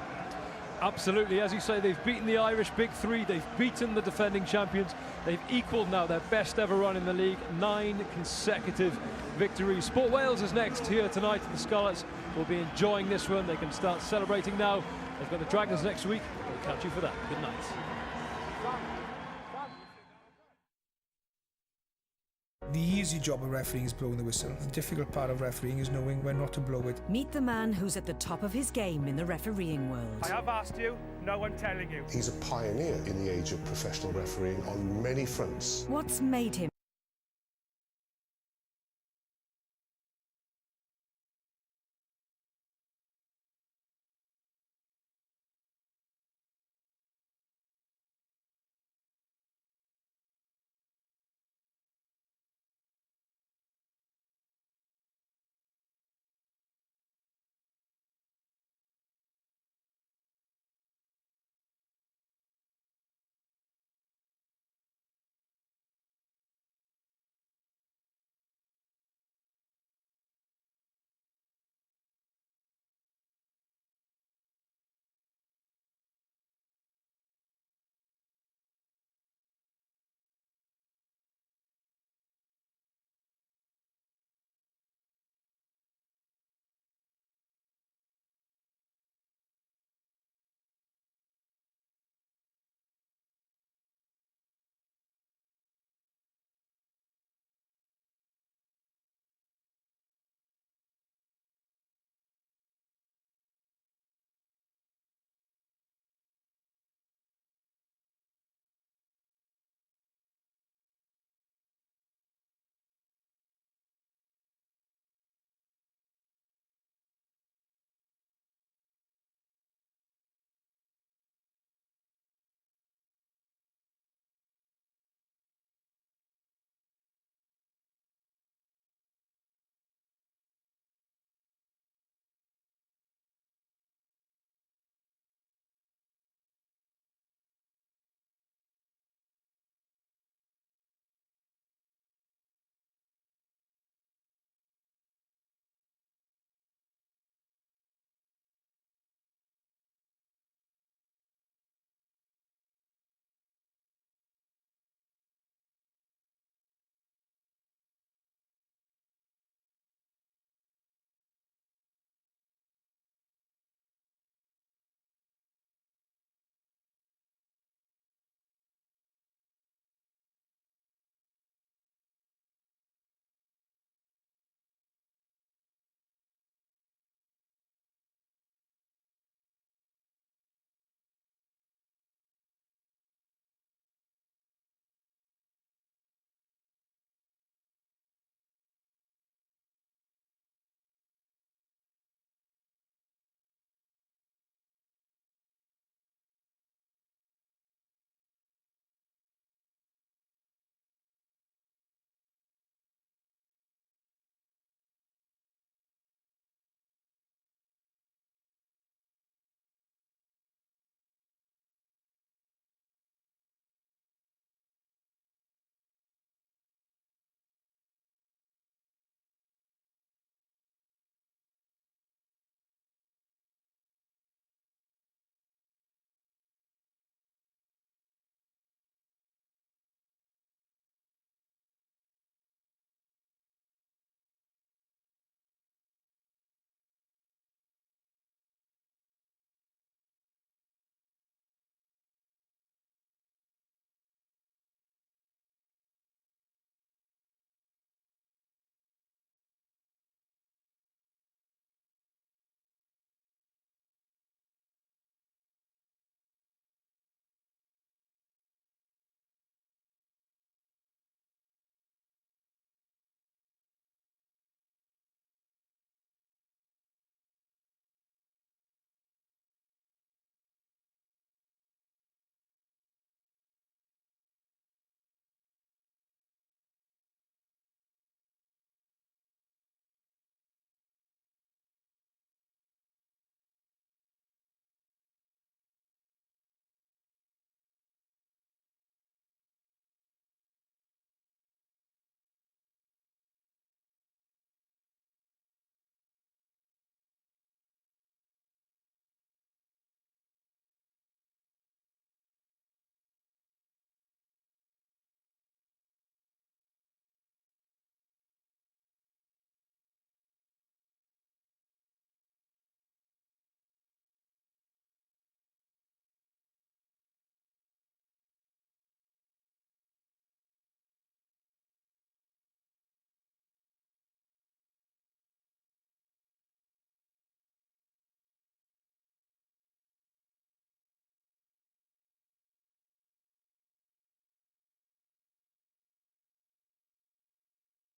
Absolutely, as you say, they've beaten the Irish Big Three, they've beaten the defending champions, they've equalled now their best ever run in the league, 9 consecutive victories. Sport Wales is next here tonight, and the Scarlets will be enjoying this one. They can start celebrating now. They've got the Dragons next week. We'll catch you for that. Good night. The easy job of refereeing is blowing the whistle. The difficult part of refereeing is knowing when not to blow it. Meet the man who's at the top of his game in the refereeing world. I have asked you, no one telling you. He's a pioneer in the age of professional refereeing on many fronts. What's made him